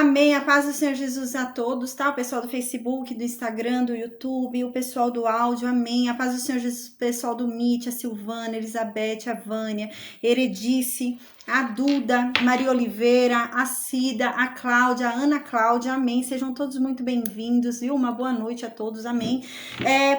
Amém. A paz do Senhor Jesus a todos, tá? O pessoal do Facebook, do Instagram, do YouTube, o pessoal do áudio, amém. A paz do Senhor Jesus, o pessoal do Meet, a Silvana, a Elizabeth, a Vânia, Eredice, a Duda, Maria Oliveira, a Cida, a Cláudia, a Ana Cláudia, amém. Sejam todos muito bem-vindos, viu? Uma boa noite a todos, amém.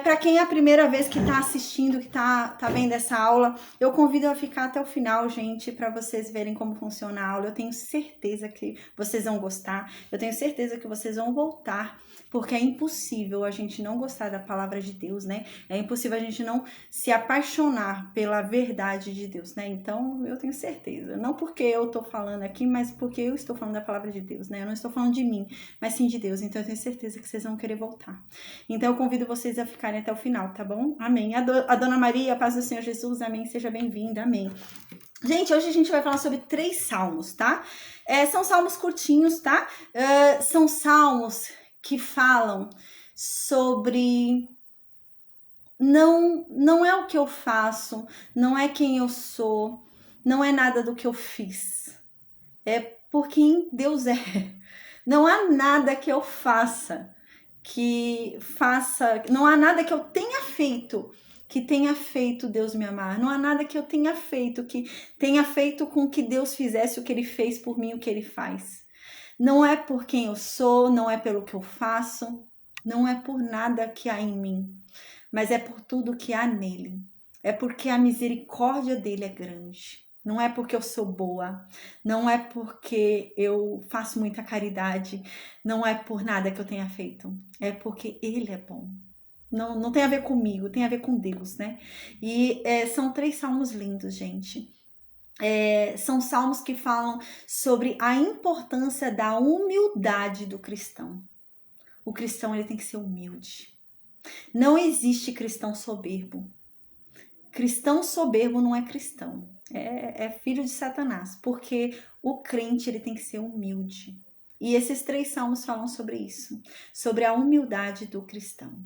Para quem é a primeira vez que tá assistindo, que tá vendo essa aula, eu convido a ficar até o final, gente, para vocês verem como funciona a aula. Eu tenho certeza que vocês vão gostar, eu tenho certeza que vocês vão voltar, porque é impossível a gente não gostar da palavra de Deus, né? É impossível a gente não se apaixonar pela verdade de Deus, né? Então, eu tenho certeza, não porque eu tô falando aqui, mas porque eu estou falando da palavra de Deus, né? Eu não estou falando de mim, mas sim de Deus, então eu tenho certeza que vocês vão querer voltar. Então, eu convido vocês a ficarem até o final, tá bom? Amém. A Dona Maria, a paz do Senhor Jesus, amém. Seja bem-vinda, amém. Gente, hoje a gente vai falar sobre 3 salmos, tá? São salmos curtinhos, tá? São salmos que falam sobre... Não é o que eu faço, não é quem eu sou, não é nada do que eu fiz. É por quem Deus é. Não há nada que eu faça, não há nada que eu tenha feito que tenha feito Deus me amar. Não há nada que eu tenha feito que tenha feito com que Deus fizesse o que Ele fez por mim, o que Ele faz. Não é por quem eu sou, não é pelo que eu faço, não é por nada que há em mim, mas é por tudo que há nele. É porque a misericórdia dele é grande. Não é porque eu sou boa, não é porque eu faço muita caridade, não é por nada que eu tenha feito, é porque ele é bom. Não tem a ver comigo, tem a ver com Deus, né? E são 3 salmos lindos, gente. São salmos que falam sobre a importância da humildade do cristão. O cristão, ele tem que ser humilde. Não existe cristão soberbo. Cristão soberbo não é cristão. É filho de Satanás. Porque o crente, ele tem que ser humilde. E esses 3 salmos falam sobre isso. Sobre a humildade do cristão.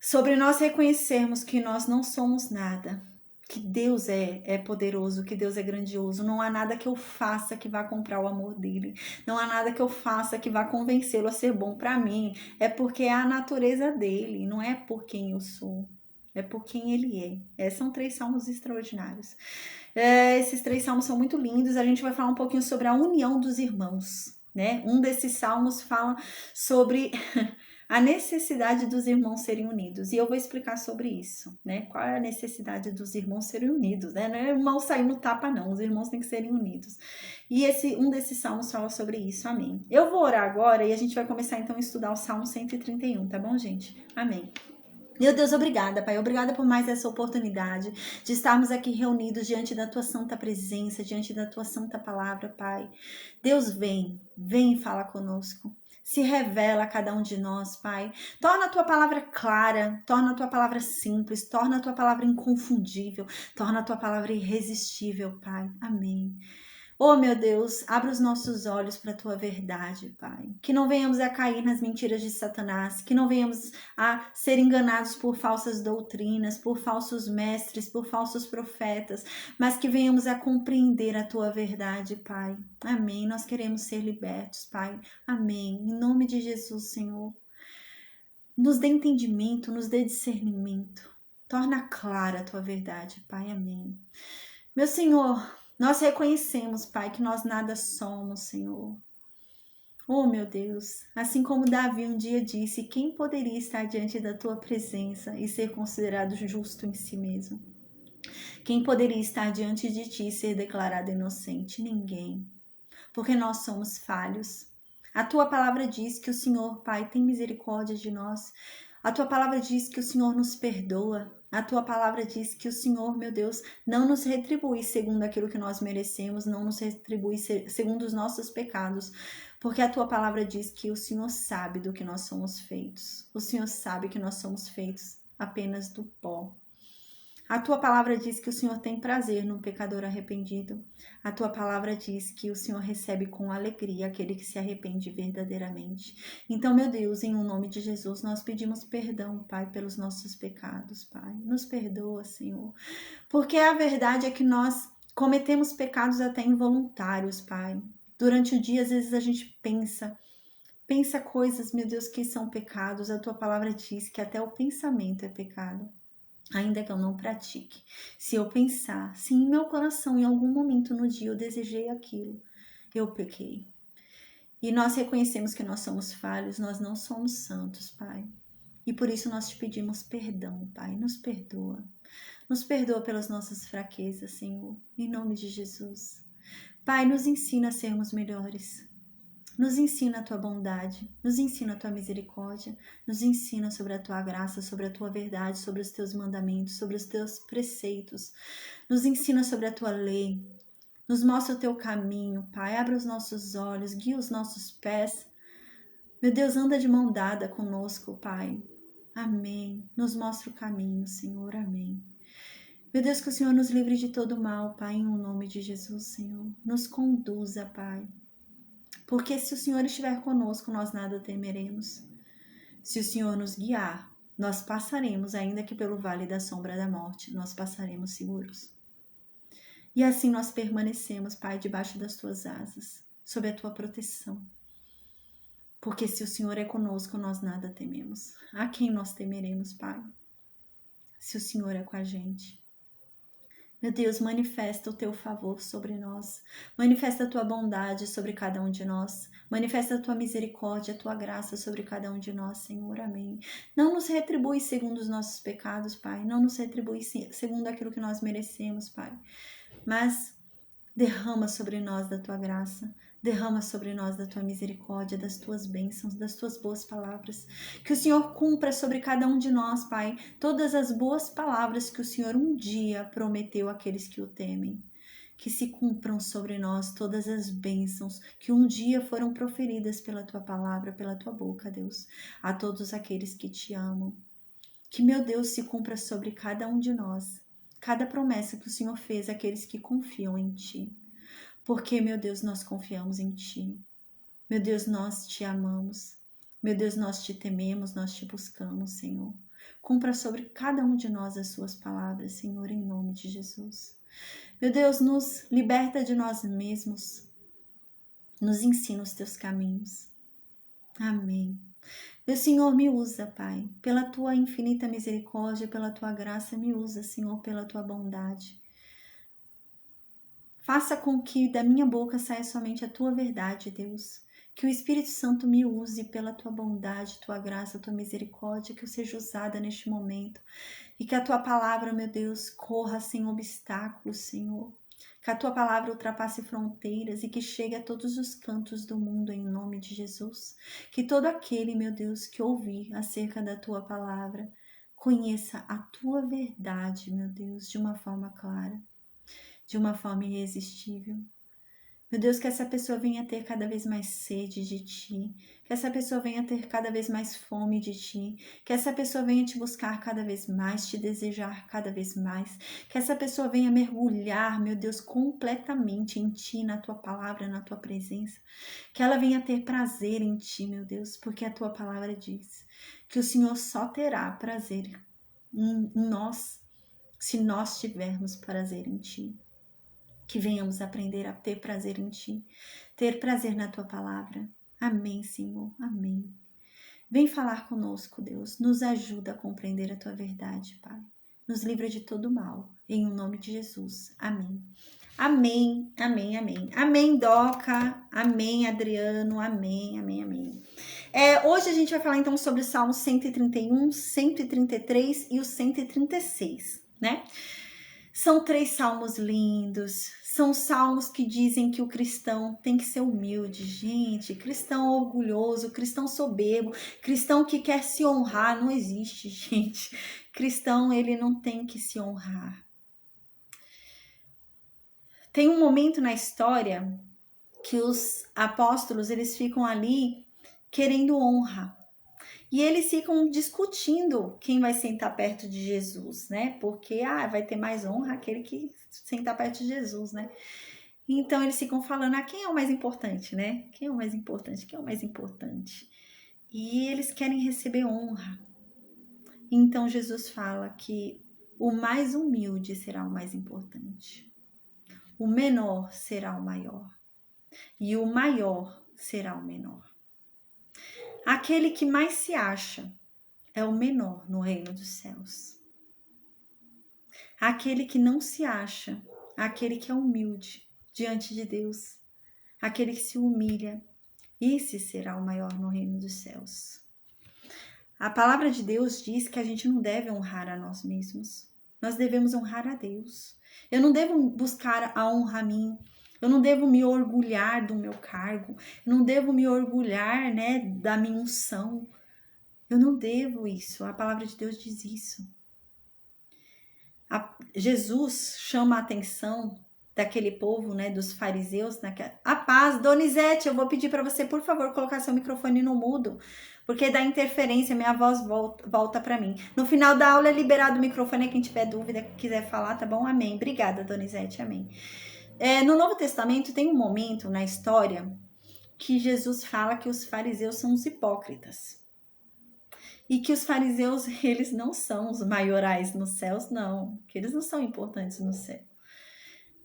Sobre nós reconhecermos que nós não somos nada, que Deus é poderoso, que Deus é grandioso. Não há nada que eu faça que vá comprar o amor dele. Não há nada que eu faça que vá convencê-lo a ser bom para mim. É porque é a natureza dele, não é por quem eu sou. É por quem ele é. São 3 salmos extraordinários. Esses 3 salmos são muito lindos. A gente vai falar um pouquinho sobre a união dos irmãos, né? Um desses salmos fala sobre... a necessidade dos irmãos serem unidos. E eu vou explicar sobre isso, né? Qual é a necessidade dos irmãos serem unidos, né? Não é irmão sair no tapa, não. Os irmãos têm que serem unidos. E um desses salmos fala sobre isso, amém. Eu vou orar agora e a gente vai começar então a estudar o Salmo 131, tá bom, gente? Amém. Meu Deus, obrigada, Pai. Obrigada por mais essa oportunidade de estarmos aqui reunidos diante da Tua santa presença, diante da Tua santa palavra, Pai. Deus, vem e fala conosco. Se revela a cada um de nós, Pai. Torna a Tua palavra clara, torna a Tua palavra simples, torna a Tua palavra inconfundível, torna a Tua palavra irresistível, Pai. Amém. Oh, meu Deus, abre os nossos olhos para a Tua verdade, Pai. Que não venhamos a cair nas mentiras de Satanás, que não venhamos a ser enganados por falsas doutrinas, por falsos mestres, por falsos profetas, mas que venhamos a compreender a Tua verdade, Pai. Amém. Nós queremos ser libertos, Pai. Amém. Em nome de Jesus, Senhor. Nos dê entendimento, nos dê discernimento. Torna clara a Tua verdade, Pai. Amém. Meu Senhor, nós reconhecemos, Pai, que nós nada somos, Senhor. Oh, meu Deus, assim como Davi um dia disse, quem poderia estar diante da Tua presença e ser considerado justo em si mesmo? Quem poderia estar diante de Ti e ser declarado inocente? Ninguém, porque nós somos falhos. A Tua palavra diz que o Senhor, Pai, tem misericórdia de nós. A Tua palavra diz que o Senhor nos perdoa. A Tua palavra diz que o Senhor, meu Deus, não nos retribui segundo aquilo que nós merecemos, não nos retribui segundo os nossos pecados, porque a Tua palavra diz que o Senhor sabe do que nós somos feitos. O Senhor sabe que nós somos feitos apenas do pó. A Tua palavra diz que o Senhor tem prazer num pecador arrependido. A Tua palavra diz que o Senhor recebe com alegria aquele que se arrepende verdadeiramente. Então, meu Deus, em nome de Jesus, nós pedimos perdão, Pai, pelos nossos pecados, Pai. Nos perdoa, Senhor. Porque a verdade é que nós cometemos pecados até involuntários, Pai. Durante o dia, às vezes a gente pensa coisas, meu Deus, que são pecados. A tua palavra diz que até o pensamento é pecado, ainda que eu não pratique. Se eu pensar, se em meu coração, em algum momento no dia eu desejei aquilo, eu pequei. E nós reconhecemos que nós somos falhos, nós não somos santos, Pai. E por isso nós te pedimos perdão, Pai. Nos perdoa. Nos perdoa pelas nossas fraquezas, Senhor. Em nome de Jesus. Pai, nos ensina a sermos melhores. Nos ensina a tua bondade, nos ensina a tua misericórdia, nos ensina sobre a tua graça, sobre a tua verdade, sobre os teus mandamentos, sobre os teus preceitos. Nos ensina sobre a tua lei. Nos mostra o teu caminho, Pai. Abre os nossos olhos, guia os nossos pés. Meu Deus, anda de mão dada conosco, Pai. Amém. Nos mostra o caminho, Senhor. Amém. Meu Deus, que o Senhor nos livre de todo mal, Pai, em nome de Jesus, Senhor. Nos conduza, Pai. Porque se o Senhor estiver conosco, nós nada temeremos. Se o Senhor nos guiar, nós passaremos, ainda que pelo vale da sombra da morte, nós passaremos seguros. E assim nós permanecemos, Pai, debaixo das tuas asas, sob a tua proteção. Porque se o Senhor é conosco, nós nada tememos. A quem nós temeremos, Pai? Se o Senhor é com a gente. Meu Deus, manifesta o teu favor sobre nós. Manifesta a tua bondade sobre cada um de nós. Manifesta a tua misericórdia, a tua graça sobre cada um de nós, Senhor. Amém. Não nos retribui segundo os nossos pecados, Pai. Não nos retribui segundo aquilo que nós merecemos, Pai. Mas derrama sobre nós da tua graça. Derrama sobre nós da tua misericórdia, das tuas bênçãos, das tuas boas palavras. Que o Senhor cumpra sobre cada um de nós, Pai, todas as boas palavras que o Senhor um dia prometeu àqueles que o temem. Que se cumpram sobre nós todas as bênçãos que um dia foram proferidas pela tua palavra, pela tua boca, Deus, a todos aqueles que te amam. Que, meu Deus, se cumpra sobre cada um de nós, cada promessa que o Senhor fez àqueles que confiam em ti. Porque, meu Deus, nós confiamos em Ti. Meu Deus, nós Te amamos. Meu Deus, nós Te tememos, nós Te buscamos, Senhor. Cumpra sobre cada um de nós as Suas palavras, Senhor, em nome de Jesus. Meu Deus, nos liberta de nós mesmos. Nos ensina os Teus caminhos. Amém. Meu Senhor, me usa, Pai. Pela Tua infinita misericórdia, pela Tua graça, me usa, Senhor, pela Tua bondade. Faça com que da minha boca saia somente a tua verdade, Deus. Que o Espírito Santo me use pela tua bondade, tua graça, tua misericórdia, que eu seja usada neste momento. E que a tua palavra, meu Deus, corra sem obstáculos, Senhor. Que a tua palavra ultrapasse fronteiras e que chegue a todos os cantos do mundo em nome de Jesus. Que todo aquele, meu Deus, que ouvir acerca da tua palavra, conheça a tua verdade, meu Deus, de uma forma clara, de uma forma irresistível. Meu Deus, que essa pessoa venha ter cada vez mais sede de Ti, que essa pessoa venha ter cada vez mais fome de Ti, que essa pessoa venha Te buscar cada vez mais, Te desejar cada vez mais, que essa pessoa venha mergulhar, meu Deus, completamente em Ti, na Tua palavra, na Tua presença, que ela venha ter prazer em Ti, meu Deus, porque a Tua palavra diz que o Senhor só terá prazer em nós, se nós tivermos prazer em Ti. Que venhamos aprender a ter prazer em Ti, ter prazer na Tua palavra. Amém, Senhor. Amém. Vem falar conosco, Deus. Nos ajuda a compreender a Tua verdade, Pai. Nos livra de todo mal. Em nome de Jesus. Amém. Amém, amém, amém. Amém, Doca. Amém, Adriano. Amém, amém, amém. Hoje a gente vai falar então sobre o Salmo 131, 133 e o 136, né? São 3 salmos lindos, são salmos que dizem que o cristão tem que ser humilde, gente, cristão orgulhoso, cristão soberbo, cristão que quer se honrar, não existe, gente. Cristão, ele não tem que se honrar. Tem um momento na história que os apóstolos, eles ficam ali querendo honra. E eles ficam discutindo quem vai sentar perto de Jesus, né? Porque vai ter mais honra aquele que sentar perto de Jesus, né? Então eles ficam falando, quem é o mais importante, né? Quem é o mais importante? Quem é o mais importante? E eles querem receber honra. Então Jesus fala que o mais humilde será o mais importante. O menor será o maior. e o maior será o menor. Aquele que mais se acha é o menor no reino dos céus. Aquele que não se acha, aquele que é humilde diante de Deus, aquele que se humilha, esse será o maior no reino dos céus. A palavra de Deus diz que a gente não deve honrar a nós mesmos. Nós devemos honrar a Deus. Eu não devo buscar a honra a mim. Eu não devo me orgulhar do meu cargo. Eu não devo me orgulhar, da minha unção. Eu não devo isso. A palavra de Deus diz isso. Jesus chama a atenção daquele povo, dos fariseus. A paz, Donizete, eu vou pedir para você, por favor, colocar seu microfone no mudo, porque dá interferência, minha voz volta para mim. No final da aula é liberado o microfone, quem tiver dúvida, quiser falar, tá bom? Amém. Obrigada, Donizete, amém. No Novo Testamento tem um momento na história que Jesus fala que os fariseus são os hipócritas. E que os fariseus, eles não são os maiorais nos céus, não. Que eles não são importantes no céu.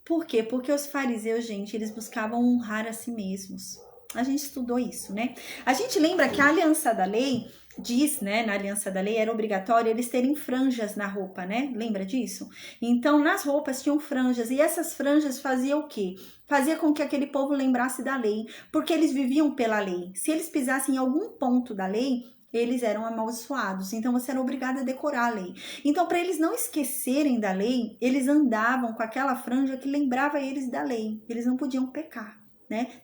Por quê? Porque os fariseus, gente, eles buscavam honrar a si mesmos. A gente estudou isso, né? A gente lembra que a aliança da lei diz, na aliança da lei era obrigatório eles terem franjas na roupa, né? Lembra disso? Então, nas roupas tinham franjas, e essas franjas faziam o quê? Fazia com que aquele povo lembrasse da lei, porque eles viviam pela lei. Se eles pisassem em algum ponto da lei, eles eram amaldiçoados, então você era obrigado a decorar a lei. Então, para eles não esquecerem da lei, eles andavam com aquela franja que lembrava eles da lei. Eles não podiam pecar,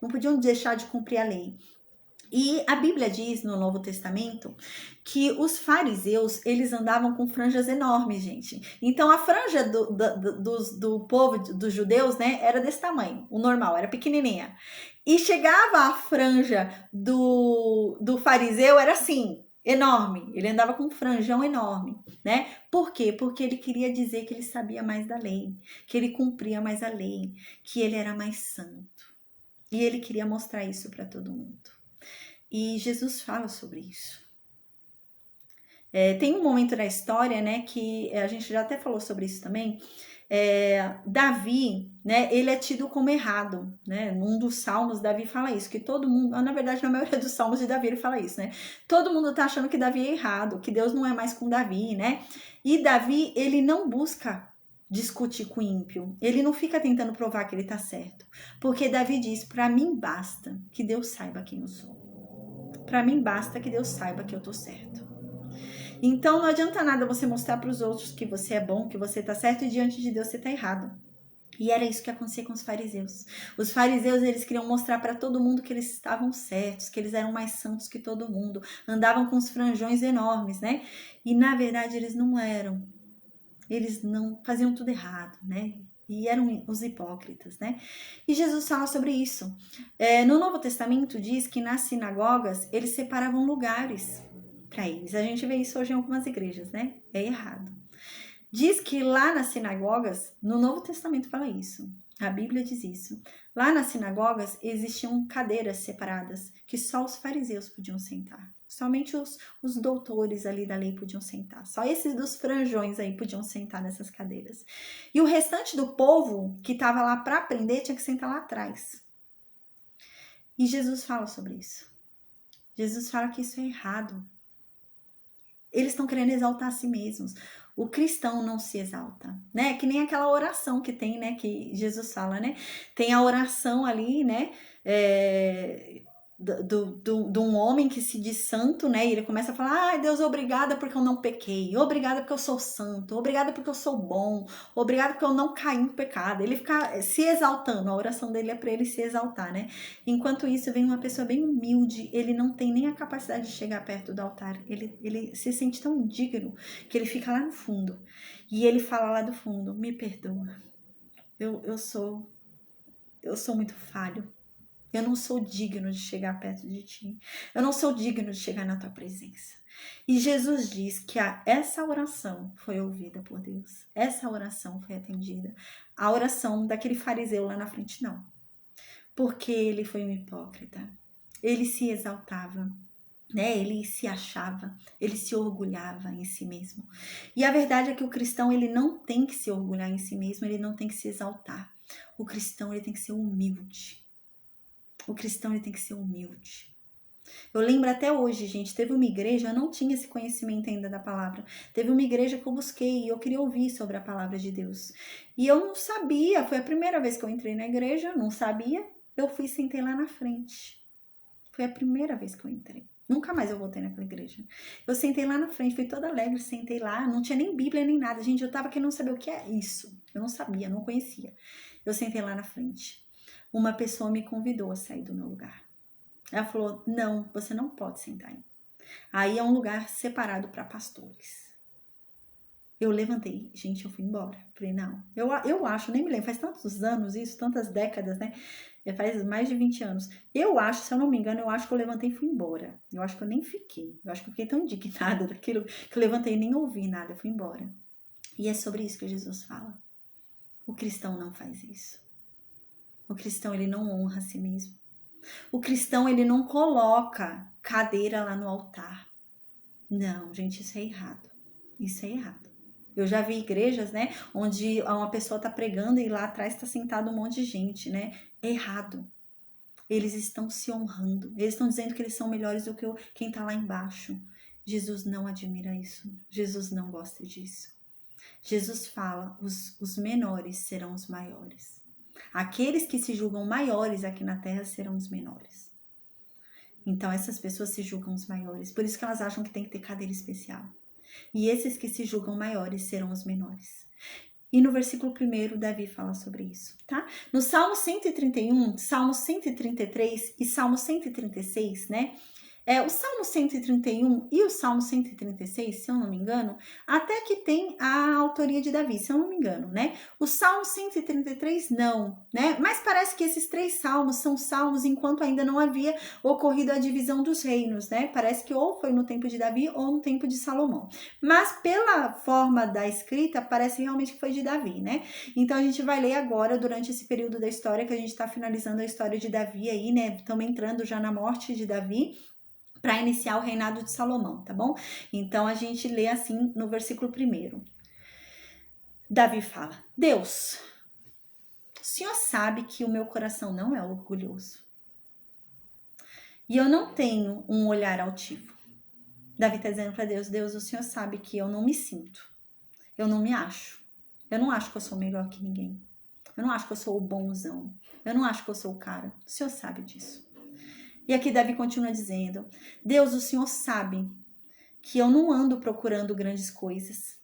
não podiam deixar de cumprir a lei. E a Bíblia diz no Novo Testamento que os fariseus, eles andavam com franjas enormes, gente. Então, a franja do povo, dos judeus, era desse tamanho, o normal, era pequenininha. E chegava a franja do fariseu, era assim, enorme. Ele andava com um franjão enorme, Por quê? Porque ele queria dizer que ele sabia mais da lei, que ele cumpria mais a lei, que ele era mais santo. E ele queria mostrar isso para todo mundo. E Jesus fala sobre isso. Tem um momento na história, que a gente já até falou sobre isso também. Davi, ele é tido como errado, Num dos salmos, Davi fala isso, que todo mundo, na verdade, na maioria dos salmos de Davi, ele fala isso, Todo mundo tá achando que Davi é errado, que Deus não é mais com Davi, E Davi, ele não busca discutir com o ímpio, ele não fica tentando provar que ele tá certo, porque Davi diz, para mim basta que Deus saiba quem eu sou. Para mim basta que Deus saiba que eu tô certo. Então não adianta nada você mostrar para os outros que você é bom, que você tá certo, e diante de Deus você tá errado. E era isso que acontecia com os fariseus. Os fariseus, eles queriam mostrar para todo mundo que eles estavam certos, que eles eram mais santos que todo mundo, andavam com os franjões enormes, E na verdade eles não eram. Eles não faziam tudo errado, E eram os hipócritas, E Jesus fala sobre isso. No Novo Testamento diz que nas sinagogas eles separavam lugares para eles. A gente vê isso hoje em algumas igrejas, É errado. Diz que lá nas sinagogas, no Novo Testamento fala isso. A Bíblia diz isso. Lá nas sinagogas existiam cadeiras separadas que só os fariseus podiam sentar. Somente os doutores ali da lei podiam sentar. Só esses dos franjões aí podiam sentar nessas cadeiras. E o restante do povo que estava lá para aprender tinha que sentar lá atrás. E Jesus fala sobre isso. Jesus fala que isso é errado. Eles estão querendo exaltar a si mesmos. O cristão não se exalta, Que nem aquela oração que tem, que Jesus fala, Tem a oração ali, de um homem que se diz santo, E ele começa a falar, ai Deus, obrigada porque eu não pequei, obrigada porque eu sou santo, obrigada porque eu sou bom, obrigada porque eu não caí em pecado. Ele fica se exaltando, a oração dele é para ele se exaltar, Enquanto isso, vem uma pessoa bem humilde, ele não tem nem a capacidade de chegar perto do altar, ele se sente tão indigno que ele fica lá no fundo, e ele fala lá do fundo, me perdoa, eu sou muito falho, eu não sou digno de chegar perto de ti. Eu não sou digno de chegar na tua presença. E Jesus diz que essa oração foi ouvida por Deus. Essa oração foi atendida. A oração daquele fariseu lá na frente, não. Porque ele foi um hipócrita. Ele se exaltava. Ele se achava. Ele se orgulhava em si mesmo. E a verdade é que o cristão, ele não tem que se orgulhar em si mesmo. Ele não tem que se exaltar. O cristão, ele tem que ser humilde. O cristão ele tem que ser humilde. Eu lembro até hoje, gente, teve uma igreja, eu não tinha esse conhecimento ainda da palavra. Teve uma igreja que eu busquei e eu queria ouvir sobre a palavra de Deus. E eu não sabia, foi a primeira vez que eu entrei na igreja, não sabia. Eu fui e sentei lá na frente. Foi a primeira vez que eu entrei. Nunca mais eu voltei naquela igreja. Eu sentei lá na frente, fui toda alegre, sentei lá, não tinha nem Bíblia nem nada. Gente, eu tava querendo saber o que é isso. Eu não sabia, não conhecia. Eu sentei lá na frente. Uma pessoa me convidou a sair do meu lugar. Ela falou, não, você não pode sentar aí. Aí é um lugar separado para pastores. Eu levantei, gente, eu fui embora. Falei, não, eu acho, nem me lembro, faz tantos anos isso, tantas décadas, né? Faz mais de 20 anos. Eu acho, se eu não me engano, eu acho que eu levantei e fui embora. Eu acho que eu nem fiquei. Eu acho que eu fiquei tão indignada daquilo que eu levantei e nem ouvi nada, eu fui embora. E é sobre isso que Jesus fala. O cristão não faz isso. O cristão, ele não honra a si mesmo. O cristão, ele não coloca cadeira lá no altar. Não, gente, isso é errado. Isso é errado. Eu já vi igrejas, né, onde uma pessoa tá pregando e lá atrás tá sentado um monte de gente, né? É errado. Eles estão se honrando. Eles estão dizendo que eles são melhores do que quem tá lá embaixo. Jesus não admira isso. Jesus não gosta disso. Jesus fala, os menores serão os maiores. Aqueles que se julgam maiores aqui na terra serão os menores. Então essas pessoas se julgam os maiores. Por isso que elas acham que tem que ter cadeira especial. E esses que se julgam maiores serão os menores. E no versículo 1, Davi fala sobre isso, tá? No Salmo 131, Salmo 133 e Salmo 136, né? O Salmo 131 e o Salmo 136, se eu não me engano, até que tem a autoria de Davi, se eu não me engano, né? O Salmo 133 não, né? Mas parece que esses 3 salmos são salmos enquanto ainda não havia ocorrido a divisão dos reinos, né? Parece que ou foi no tempo de Davi ou no tempo de Salomão. Mas pela forma da escrita, parece realmente que foi de Davi, né? Então a gente vai ler agora, durante esse período da história, que a gente está finalizando a história de Davi aí, né? Estamos entrando já na morte de Davi, para iniciar o reinado de Salomão, tá bom? Então a gente lê assim no versículo 1. Davi fala: Deus, o Senhor sabe que o meu coração não é orgulhoso. E eu não tenho um olhar altivo. Davi está dizendo para Deus: Deus, o Senhor sabe que eu não me sinto. Eu não me acho. Eu não acho que eu sou melhor que ninguém. Eu não acho que eu sou o bonzão. Eu não acho que eu sou o cara. O Senhor sabe disso. E aqui Davi continua dizendo: Deus, o Senhor sabe que eu não ando procurando grandes coisas.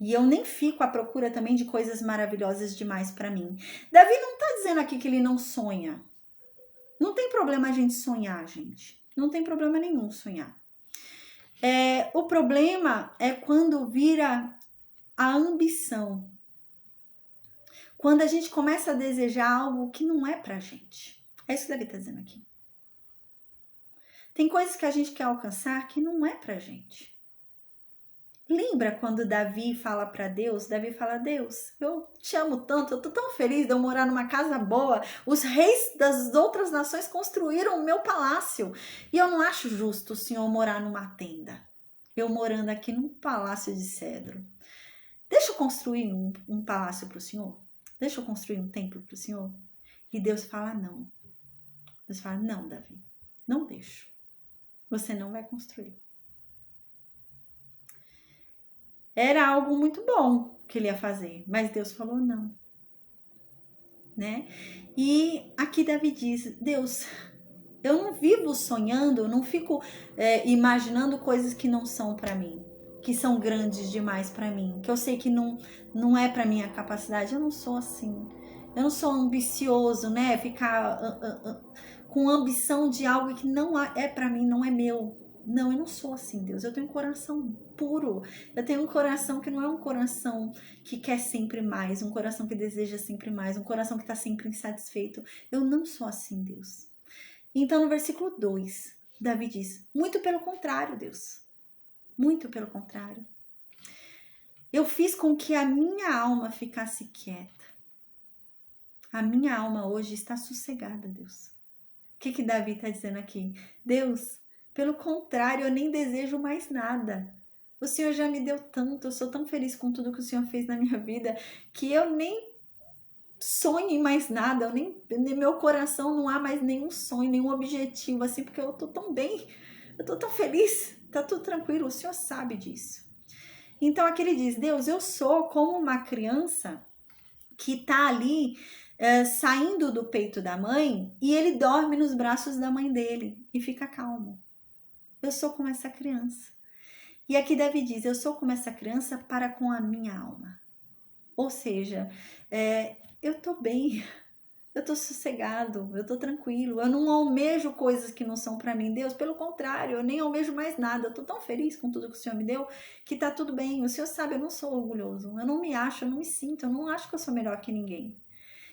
E eu nem fico à procura também de coisas maravilhosas demais para mim. Davi não tá dizendo aqui que ele não sonha. Não tem problema a gente sonhar, gente. Não tem problema nenhum sonhar. O problema é quando vira a ambição. Quando a gente começa a desejar algo que não é pra gente. É isso que Davi tá dizendo aqui. Tem coisas que a gente quer alcançar que não é pra gente. Lembra quando Davi fala para Deus? Davi fala: Deus, eu te amo tanto, eu tô tão feliz de eu morar numa casa boa. Os reis das outras nações construíram o meu palácio. E eu não acho justo o Senhor morar numa tenda. Eu morando aqui num palácio de cedro. Deixa eu construir um palácio para o Senhor? Deixa eu construir um templo para o Senhor? E Deus fala: não. Deus fala: não, Davi, não deixo. Você não vai construir. Era algo muito bom que ele ia fazer, mas Deus falou não, né? E aqui Davi diz: Deus, eu não vivo sonhando, eu não fico imaginando coisas que não são para mim, que são grandes demais para mim, que eu sei que não é para minha capacidade. Eu não sou assim. Eu não sou ambicioso, né? Ficar com ambição de algo que não é para mim, não é meu. Não, eu não sou assim, Deus. Eu tenho um coração puro. Eu tenho um coração que não é um coração que quer sempre mais, um coração que deseja sempre mais, um coração que está sempre insatisfeito. Eu não sou assim, Deus. Então, no versículo 2, Davi diz: muito pelo contrário, Deus. Muito pelo contrário. Eu fiz com que a minha alma ficasse quieta. A minha alma hoje está sossegada, Deus. O que Davi está dizendo aqui? Deus, pelo contrário, eu nem desejo mais nada. O Senhor já me deu tanto, eu sou tão feliz com tudo que o Senhor fez na minha vida, que eu nem sonho em mais nada, meu coração não há mais nenhum sonho, nenhum objetivo, assim, porque eu tô tão bem, eu tô tão feliz, tá tudo tranquilo, o Senhor sabe disso. Então aqui ele diz, Deus, eu sou como uma criança que tá ali saindo do peito da mãe e ele dorme nos braços da mãe dele e fica calmo. Eu sou como essa criança. E aqui Davi diz, eu sou como essa criança para com a minha alma. Ou seja, eu tô bem, eu tô sossegado, eu tô tranquilo, eu não almejo coisas que não são para mim. Deus, pelo contrário, eu nem almejo mais nada, eu tô tão feliz com tudo que o Senhor me deu, que tá tudo bem. O Senhor sabe, eu não sou orgulhoso, eu não me acho, eu não me sinto, eu não acho que eu sou melhor que ninguém.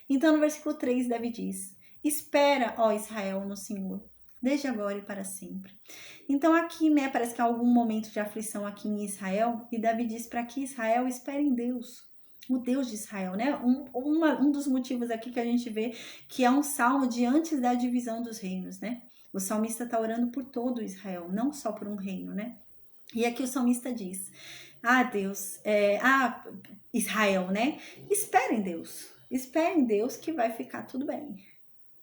Então no versículo 3, Davi diz, espera, ó Israel, no Senhor, desde agora e para sempre. Então aqui, né, parece que há algum momento de aflição aqui em Israel, e Davi diz para que Israel espere em Deus, o Deus de Israel, né? Um dos motivos aqui que a gente vê que é um salmo de antes da divisão dos reinos, né? O salmista está orando por todo Israel, não só por um reino, né? E aqui o salmista diz, Deus, Israel, né? Espere em Deus que vai ficar tudo bem.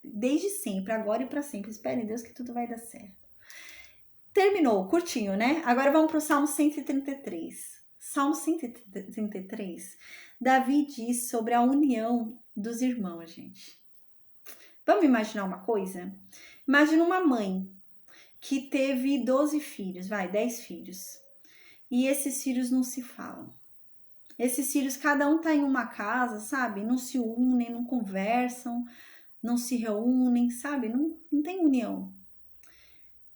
Desde sempre, agora e para sempre, espere em Deus que tudo vai dar certo. Terminou, curtinho, né? Agora vamos para o Salmo 133. Salmo 133, Davi diz sobre a união dos irmãos, gente. Vamos imaginar uma coisa? Imagina uma mãe que teve 12 filhos, 10 filhos. E esses filhos não se falam. Esses filhos, cada um tá em uma casa, sabe? Não se unem, não conversam, não se reúnem, sabe? Não tem união.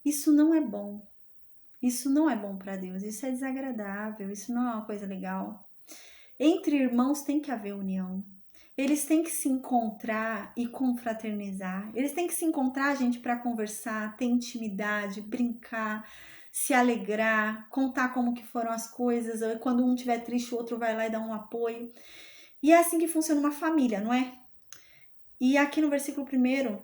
Isso não é bom. Isso não é bom para Deus, isso é desagradável, isso não é uma coisa legal. Entre irmãos tem que haver união. Eles têm que se encontrar e confraternizar. Eles têm que se encontrar, gente, para conversar, ter intimidade, brincar, se alegrar, contar como que foram as coisas. Quando um estiver triste, o outro vai lá e dá um apoio. E é assim que funciona uma família, não é? E aqui no versículo 1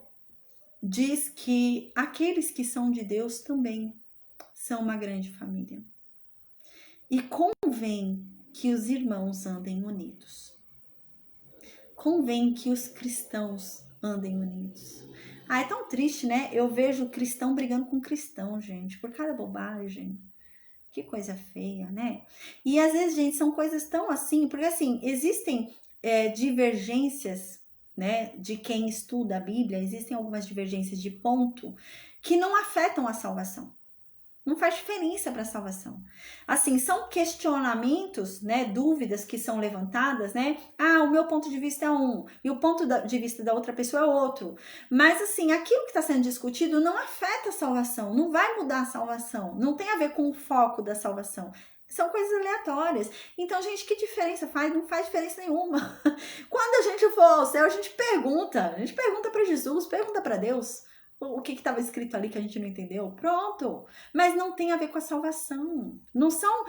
diz que aqueles que são de Deus também são uma grande família. E convém que os irmãos andem unidos. Convém que os cristãos andem unidos. É tão triste, né? Eu vejo cristão brigando com cristão, gente, por cada bobagem. Que coisa feia, né? E às vezes, gente, são coisas tão assim, porque assim, existem divergências, né, de quem estuda a Bíblia, existem algumas divergências de ponto que não afetam a salvação. Não faz diferença para a salvação. Assim, são questionamentos, né, dúvidas que são levantadas, né? O meu ponto de vista é um e o ponto de vista da outra pessoa é outro. Mas assim, aquilo que está sendo discutido não afeta a salvação, não vai mudar a salvação, não tem a ver com o foco da salvação. São coisas aleatórias. Então, gente, que diferença faz? Não faz diferença nenhuma. Quando a gente for ao céu, a gente pergunta para Jesus, pergunta para Deus. O que estava escrito ali que a gente não entendeu? Pronto. Mas não tem a ver com a salvação. Não são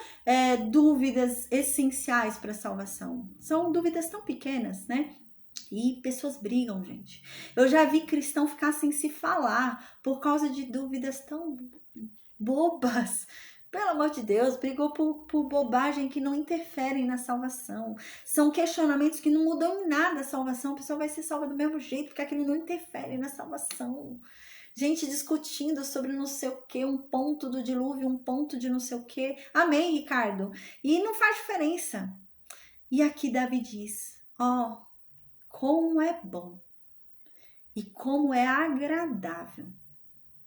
dúvidas essenciais para a salvação. São dúvidas tão pequenas, né? E pessoas brigam, gente. Eu já vi cristão ficar sem se falar por causa de dúvidas tão bobas. Pelo amor de Deus, brigou por bobagem que não interferem na salvação. São questionamentos que não mudam em nada a salvação. A pessoa vai ser salva do mesmo jeito, porque aquilo não interfere na salvação. Gente discutindo sobre não sei o que, um ponto do dilúvio, um ponto de não sei o que. Amém, Ricardo? E não faz diferença. E aqui Davi diz, como é bom e como é agradável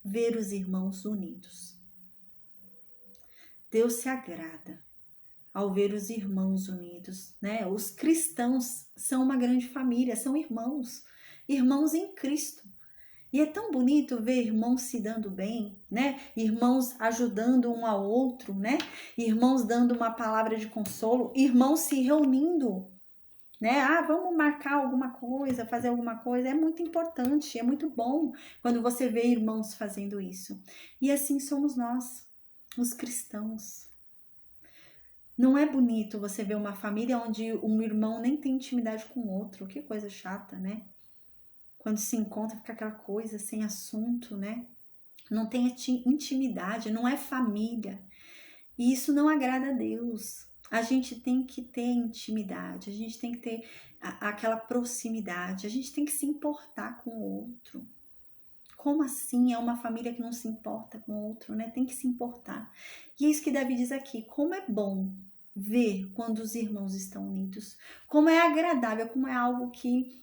ver os irmãos unidos. Deus se agrada ao ver os irmãos unidos, né? Os cristãos são uma grande família, são irmãos em Cristo. E é tão bonito ver irmãos se dando bem, né? Irmãos ajudando um ao outro, né? Irmãos dando uma palavra de consolo, irmãos se reunindo, né? Vamos marcar alguma coisa, fazer alguma coisa. É muito importante, é muito bom quando você vê irmãos fazendo isso. E assim somos nós, os cristãos. Não é bonito você ver uma família onde um irmão nem tem intimidade com o outro. Que coisa chata, né? Quando se encontra, fica aquela coisa sem assunto, né? Não tem intimidade, não é família. E isso não agrada a Deus. a gente tem que ter intimidade, a gente tem que ter aquela proximidade, a gente tem que se importar com o outro. Como assim? É uma família que não se importa com o outro, né? Tem que se importar. E é isso que Davi diz aqui. Como é bom ver quando os irmãos estão unidos. Como é agradável, como é algo que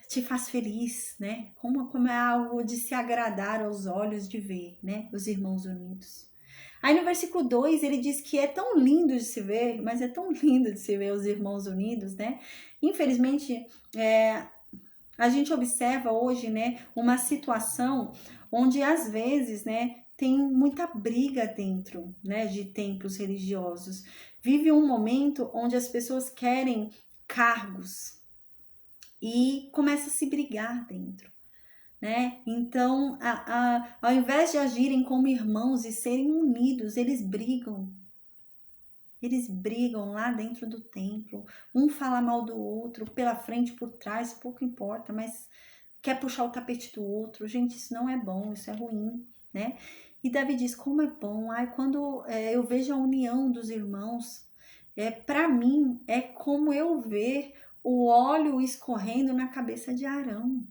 te faz feliz, né? Como é algo de se agradar aos olhos de ver, né? Os irmãos unidos. Aí no versículo 2 ele diz que é tão lindo de se ver, mas é tão lindo de se ver os irmãos unidos, né? Infelizmente, a gente observa hoje, né, uma situação onde às vezes, né, tem muita briga dentro, né, de templos religiosos. Vive um momento onde as pessoas querem cargos e começa a se brigar dentro, né? Então, ao invés de agirem como irmãos e serem unidos, eles brigam. Eles brigam lá dentro do templo, um fala mal do outro, pela frente, por trás, pouco importa, mas quer puxar o tapete do outro. Gente, isso não é bom, isso é ruim, né? E Davi diz, como é bom. Ai, quando eu vejo a união dos irmãos, para mim, é como eu ver o óleo escorrendo na cabeça de Arão.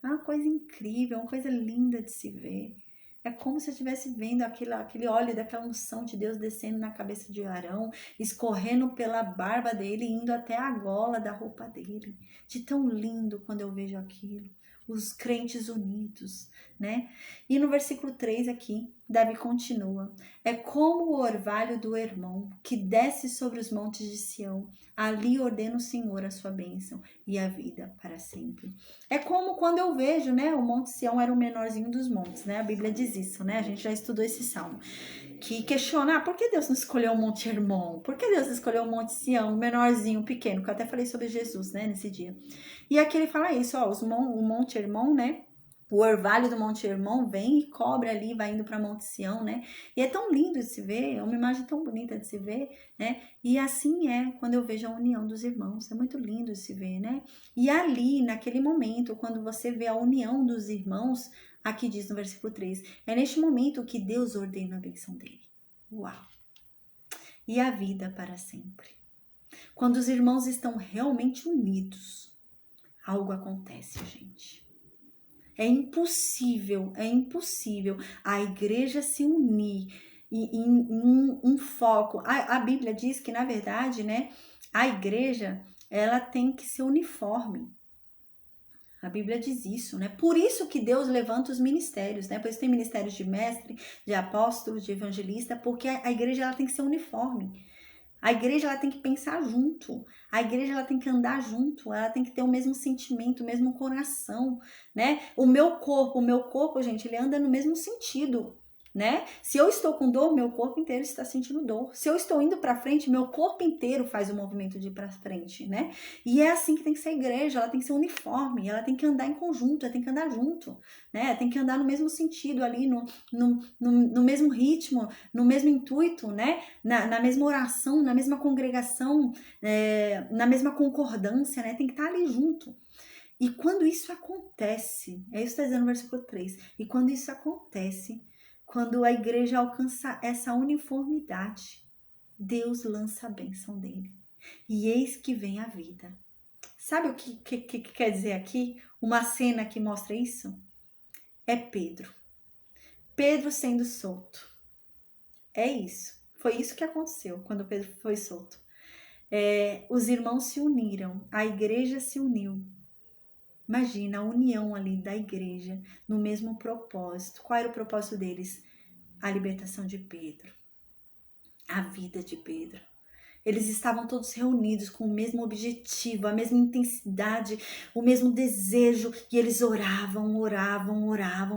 É uma coisa incrível, uma coisa linda de se ver. É como se eu estivesse vendo aquele óleo daquela unção de Deus descendo na cabeça de Arão, escorrendo pela barba dele, indo até a gola da roupa dele. De tão lindo quando eu vejo aquilo. Os crentes unidos, né? E no versículo 3 aqui, Davi continua. É como o orvalho do Hermon, que desce sobre os montes de Sião. Ali ordena o Senhor a sua bênção e a vida para sempre. É como quando eu vejo, né? O Monte Sião era o menorzinho dos montes, né? A Bíblia diz isso, né? A gente já estudou esse salmo. Que questiona, por que Deus não escolheu o Monte Hermon? Por que Deus escolheu o Monte Sião, o menorzinho, pequeno? Que eu até falei sobre Jesus, né? Nesse dia. E aqui ele fala isso, ó. O Monte Hermon, né? O orvalho do Monte Hermon vem e cobre ali, vai indo para Monte Sião, né? E é tão lindo de se ver, é uma imagem tão bonita de se ver, né? E assim é quando eu vejo a união dos irmãos, é muito lindo de se ver, né? E ali, naquele momento, quando você vê a união dos irmãos, aqui diz no versículo 3, é neste momento que Deus ordena a bênção dele. Uau! E a vida para sempre. Quando os irmãos estão realmente unidos, algo acontece, gente. É impossível a igreja se unir em um foco. A Bíblia diz que, na verdade, né, a igreja, ela tem que ser uniforme. A Bíblia diz isso, né? Por isso que Deus levanta os ministérios, né? Por isso tem ministérios de mestre, de apóstolo, de evangelista, porque a igreja ela tem que ser uniforme. A igreja ela tem que pensar junto, a igreja ela tem que andar junto, ela tem que ter o mesmo sentimento, o mesmo coração, né? O meu corpo, gente, ele anda no mesmo sentido, né? Se eu estou com dor, meu corpo inteiro está sentindo dor. Se eu estou indo para frente, meu corpo inteiro faz o movimento de ir para frente, né? E é assim que tem que ser a igreja, ela tem que ser uniforme, ela tem que andar em conjunto, ela tem que andar junto, né? Ela tem que andar no mesmo sentido ali, no mesmo ritmo, no mesmo intuito, né? Na mesma oração, na mesma congregação, na mesma concordância, né? Tem que estar ali junto. E quando isso acontece, é isso que está dizendo no versículo 3, e quando isso acontece, quando a igreja alcança essa uniformidade, Deus lança a bênção dele. E eis que vem a vida. Sabe o que quer dizer aqui? Uma cena que mostra isso? É Pedro. Pedro sendo solto. É isso. Foi isso que aconteceu quando Pedro foi solto. Os irmãos se uniram, a igreja se uniu. Imagina a união ali da igreja no mesmo propósito. Qual era o propósito deles? A libertação de Pedro, a vida de Pedro. Eles estavam todos reunidos com o mesmo objetivo, a mesma intensidade, o mesmo desejo, e eles oravam,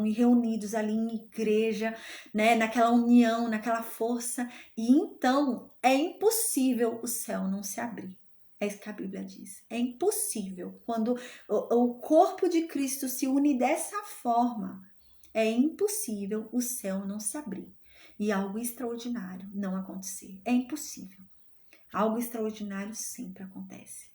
e reunidos ali em igreja, né, naquela união, naquela força, e então é impossível o céu não se abrir. É isso que a Bíblia diz. É impossível. Quando o corpo de Cristo se une dessa forma, é impossível o céu não se abrir e algo extraordinário não acontecer. É impossível. Algo extraordinário sempre acontece.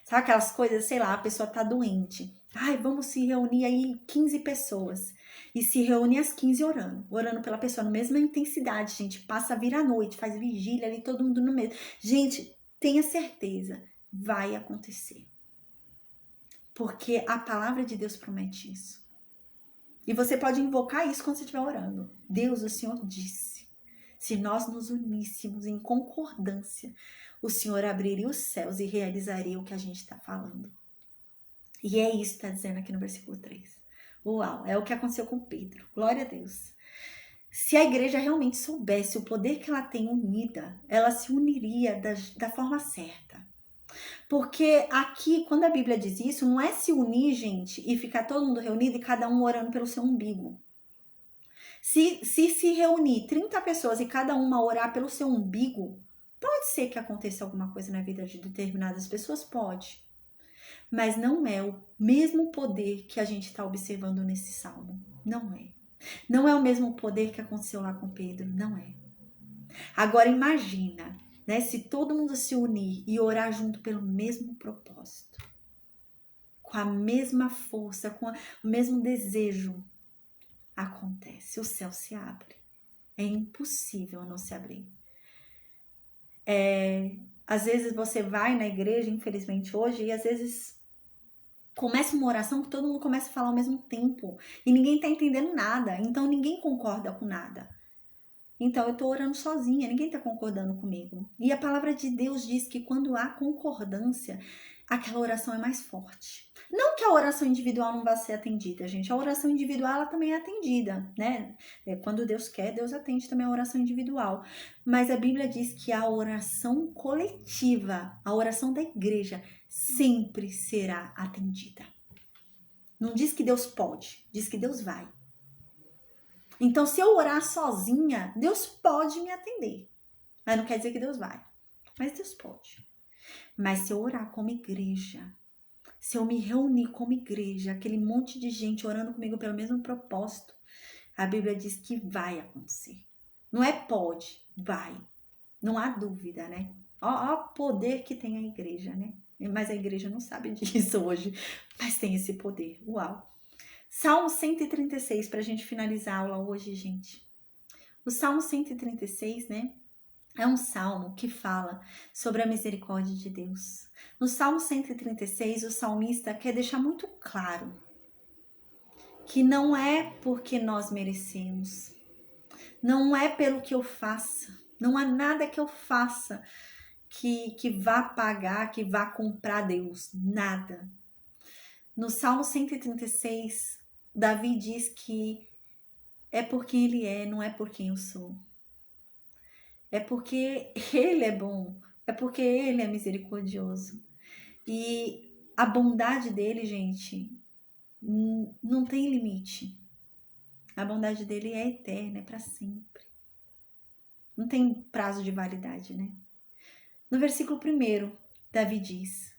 Sabe aquelas coisas, sei lá, a pessoa tá doente. Ai, vamos se reunir aí 15 pessoas. E se reúne as 15 orando pela pessoa, na mesma intensidade, gente. Passa a vir à noite, faz vigília ali, todo mundo no mesmo. Gente, tenha certeza, vai acontecer. Porque a palavra de Deus promete isso. E você pode invocar isso quando você estiver orando. Deus, o Senhor disse, se nós nos uníssemos em concordância, o Senhor abriria os céus e realizaria o que a gente está falando. E é isso que está dizendo aqui no versículo 3. Uau, é o que aconteceu com Pedro. Glória a Deus. Se a igreja realmente soubesse o poder que ela tem unida, ela se uniria da forma certa. Porque aqui, quando a Bíblia diz isso, não é se unir, gente, e ficar todo mundo reunido e cada um orando pelo seu umbigo. Se reunir 30 pessoas e cada uma orar pelo seu umbigo, pode ser que aconteça alguma coisa na vida de determinadas pessoas, pode. Mas não é o mesmo poder que a gente está observando nesse salmo. Não é. Não é o mesmo poder que aconteceu lá com Pedro. Não é. Agora imagina, né, se todo mundo se unir e orar junto pelo mesmo propósito. Com a mesma força, com o mesmo desejo. Acontece. O céu se abre. É impossível não se abrir. Às vezes você vai na igreja, infelizmente hoje, e às vezes começa uma oração que todo mundo começa a falar ao mesmo tempo e ninguém tá entendendo nada, então ninguém concorda com nada. Então eu tô orando sozinha, ninguém tá concordando comigo. E a palavra de Deus diz que quando há concordância, aquela oração é mais forte. Não que a oração individual não vá ser atendida, gente. A oração individual ela também é atendida, né? Quando Deus quer, Deus atende também a oração individual. Mas a Bíblia diz que a oração coletiva, a oração da igreja, sempre será atendida. Não diz que Deus pode, diz que Deus vai. Então, se eu orar sozinha, Deus pode me atender. Mas não quer dizer que Deus vai. Mas Deus pode. Mas se eu orar como igreja, se eu me reunir como igreja, aquele monte de gente orando comigo pelo mesmo propósito, a Bíblia diz que vai acontecer. Não é pode, vai. Não há dúvida, né? Ó o poder que tem a igreja, né? Mas a igreja não sabe disso hoje, mas tem esse poder. Uau! Salmo 136, para a gente finalizar a aula hoje, gente. O Salmo 136, né? É um salmo que fala sobre a misericórdia de Deus. No Salmo 136, o salmista quer deixar muito claro que não é porque nós merecemos, não é pelo que eu faça, não há nada que eu faça que vá pagar, que vá comprar Deus, nada. No Salmo 136, Davi diz que é por quem ele é, não é por quem eu sou. É porque ele é bom, é porque ele é misericordioso. E a bondade dele, gente, não tem limite. A bondade dele é eterna, é para sempre. Não tem prazo de validade, né? No versículo 1, Davi diz: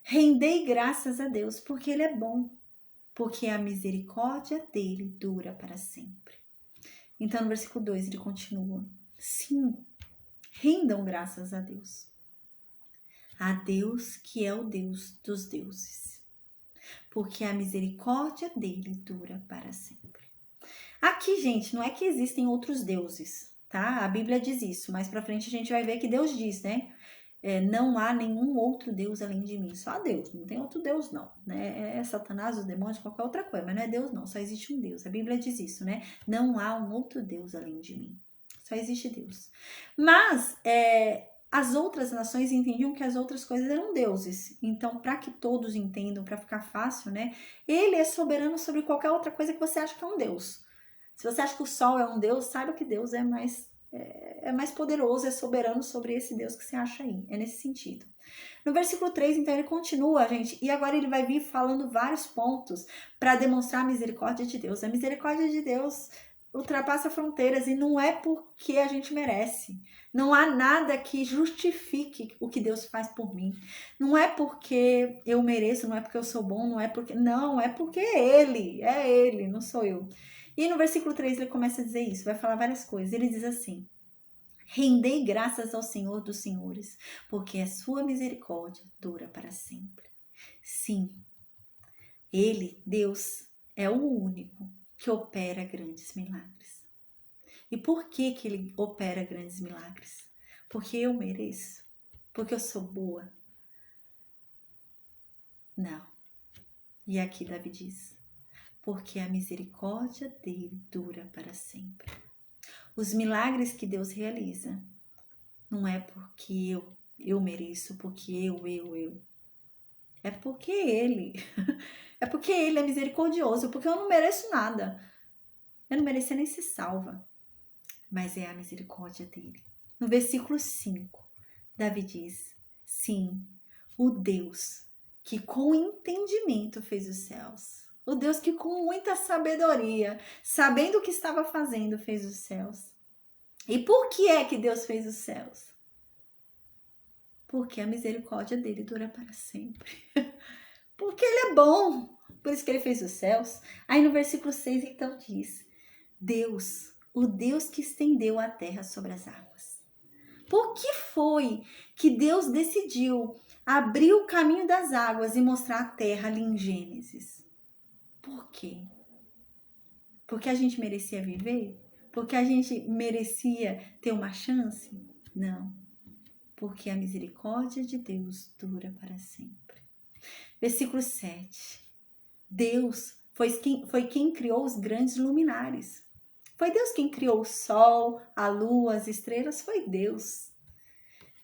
rendei graças a Deus, porque ele é bom, porque a misericórdia dele dura para sempre. Então, no versículo 2, ele continua: sim, rendam graças a Deus. A Deus que é o Deus dos deuses, porque a misericórdia dele dura para sempre. Aqui, gente, não é que existem outros deuses, tá? A Bíblia diz isso, mais pra frente a gente vai ver que Deus diz, né? Não há nenhum outro Deus além de mim, só Deus, não tem outro Deus não, né? É Satanás, os demônios, qualquer outra coisa, mas não é Deus não, só existe um Deus. A Bíblia diz isso, né? Não há um outro Deus além de mim, só existe Deus. Mas as outras nações entendiam que as outras coisas eram deuses. Então, para que todos entendam, para ficar fácil, né? Ele é soberano sobre qualquer outra coisa que você acha que é um Deus. Se você acha que o sol é um Deus, saiba que Deus é mais poderoso, é soberano sobre esse Deus que você acha aí. É nesse sentido. No versículo 3, então, ele continua, gente, e agora ele vai vir falando vários pontos para demonstrar a misericórdia de Deus. A misericórdia de Deus ultrapassa fronteiras e não é porque a gente merece. Não há nada que justifique o que Deus faz por mim. Não é porque eu mereço, não é porque eu sou bom, não é porque... Não, é porque é Ele, não sou eu. E no versículo 3 ele começa a dizer isso, vai falar várias coisas. Ele diz assim: rendei graças ao Senhor dos senhores, porque a sua misericórdia dura para sempre. Sim, Ele, Deus, é o único que opera grandes milagres. E por que que ele opera grandes milagres? Porque eu mereço? Porque eu sou boa? Não. E aqui Davi diz: porque a misericórdia dele dura para sempre. Os milagres que Deus realiza não é porque eu mereço, porque eu. É porque ele. É porque ele é misericordioso, porque eu não mereço nada. Eu não merecia nem ser salva. Mas é a misericórdia dele. No versículo 5, Davi diz: sim, o Deus que com entendimento fez os céus. O Deus que com muita sabedoria, sabendo o que estava fazendo, fez os céus. E por que é que Deus fez os céus? Porque a misericórdia dele dura para sempre. Porque ele é bom. Por isso que ele fez os céus. Aí no versículo 6 então diz: Deus, o Deus que estendeu a terra sobre as águas. Por que foi que Deus decidiu abrir o caminho das águas e mostrar a terra ali em Gênesis? Por quê? Porque a gente merecia viver? Porque a gente merecia ter uma chance? Não. Porque a misericórdia de Deus dura para sempre. Versículo 7. Deus foi quem criou os grandes luminares. Foi Deus quem criou o sol, a lua, as estrelas, foi Deus.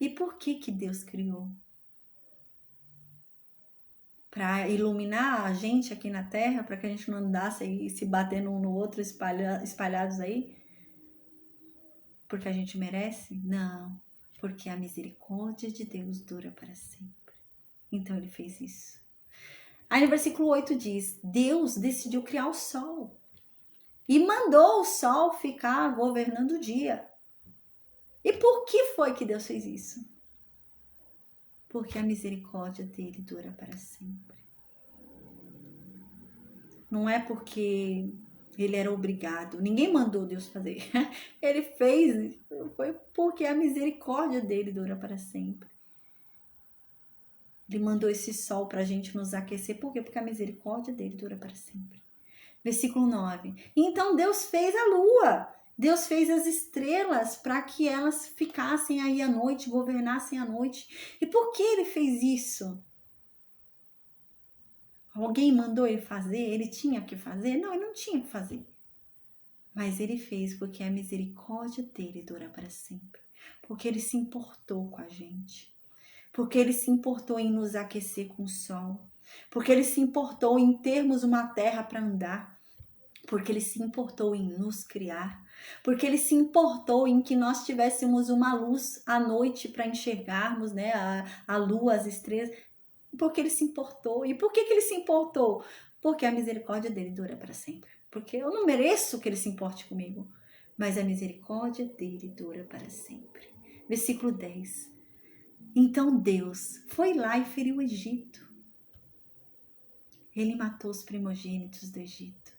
E por que que Deus criou? Para iluminar a gente aqui na Terra, para que a gente não andasse aí se batendo um no outro, espalhados aí? Porque a gente merece? Não, porque a misericórdia de Deus dura para sempre. Então ele fez isso. Aí no versículo 8 diz: Deus decidiu criar o sol e mandou o sol ficar governando o dia. E por que foi que Deus fez isso? Porque a misericórdia dele dura para sempre. Não é porque ele era obrigado. Ninguém mandou Deus fazer. Ele fez, foi porque a misericórdia dele dura para sempre. Ele mandou esse sol para a gente nos aquecer. Por quê? Porque a misericórdia dele dura para sempre. Versículo 9. Então Deus fez a lua. Deus fez as estrelas para que elas ficassem aí à noite, governassem à noite. E por que ele fez isso? Alguém mandou ele fazer? Ele tinha que fazer? Não, ele não tinha que fazer. Mas ele fez porque a misericórdia dele dura para sempre. Porque ele se importou com a gente. Porque ele se importou em nos aquecer com o sol. Porque ele se importou em termos uma terra para andar. Porque ele se importou em nos criar. Porque ele se importou em que nós tivéssemos uma luz à noite para enxergarmos, né, a lua, as estrelas. Porque ele se importou. E por que ele se importou? Porque a misericórdia dele dura para sempre. Porque eu não mereço que ele se importe comigo. Mas a misericórdia dele dura para sempre. Versículo 10. Então Deus foi lá e feriu o Egito. Ele matou os primogênitos do Egito.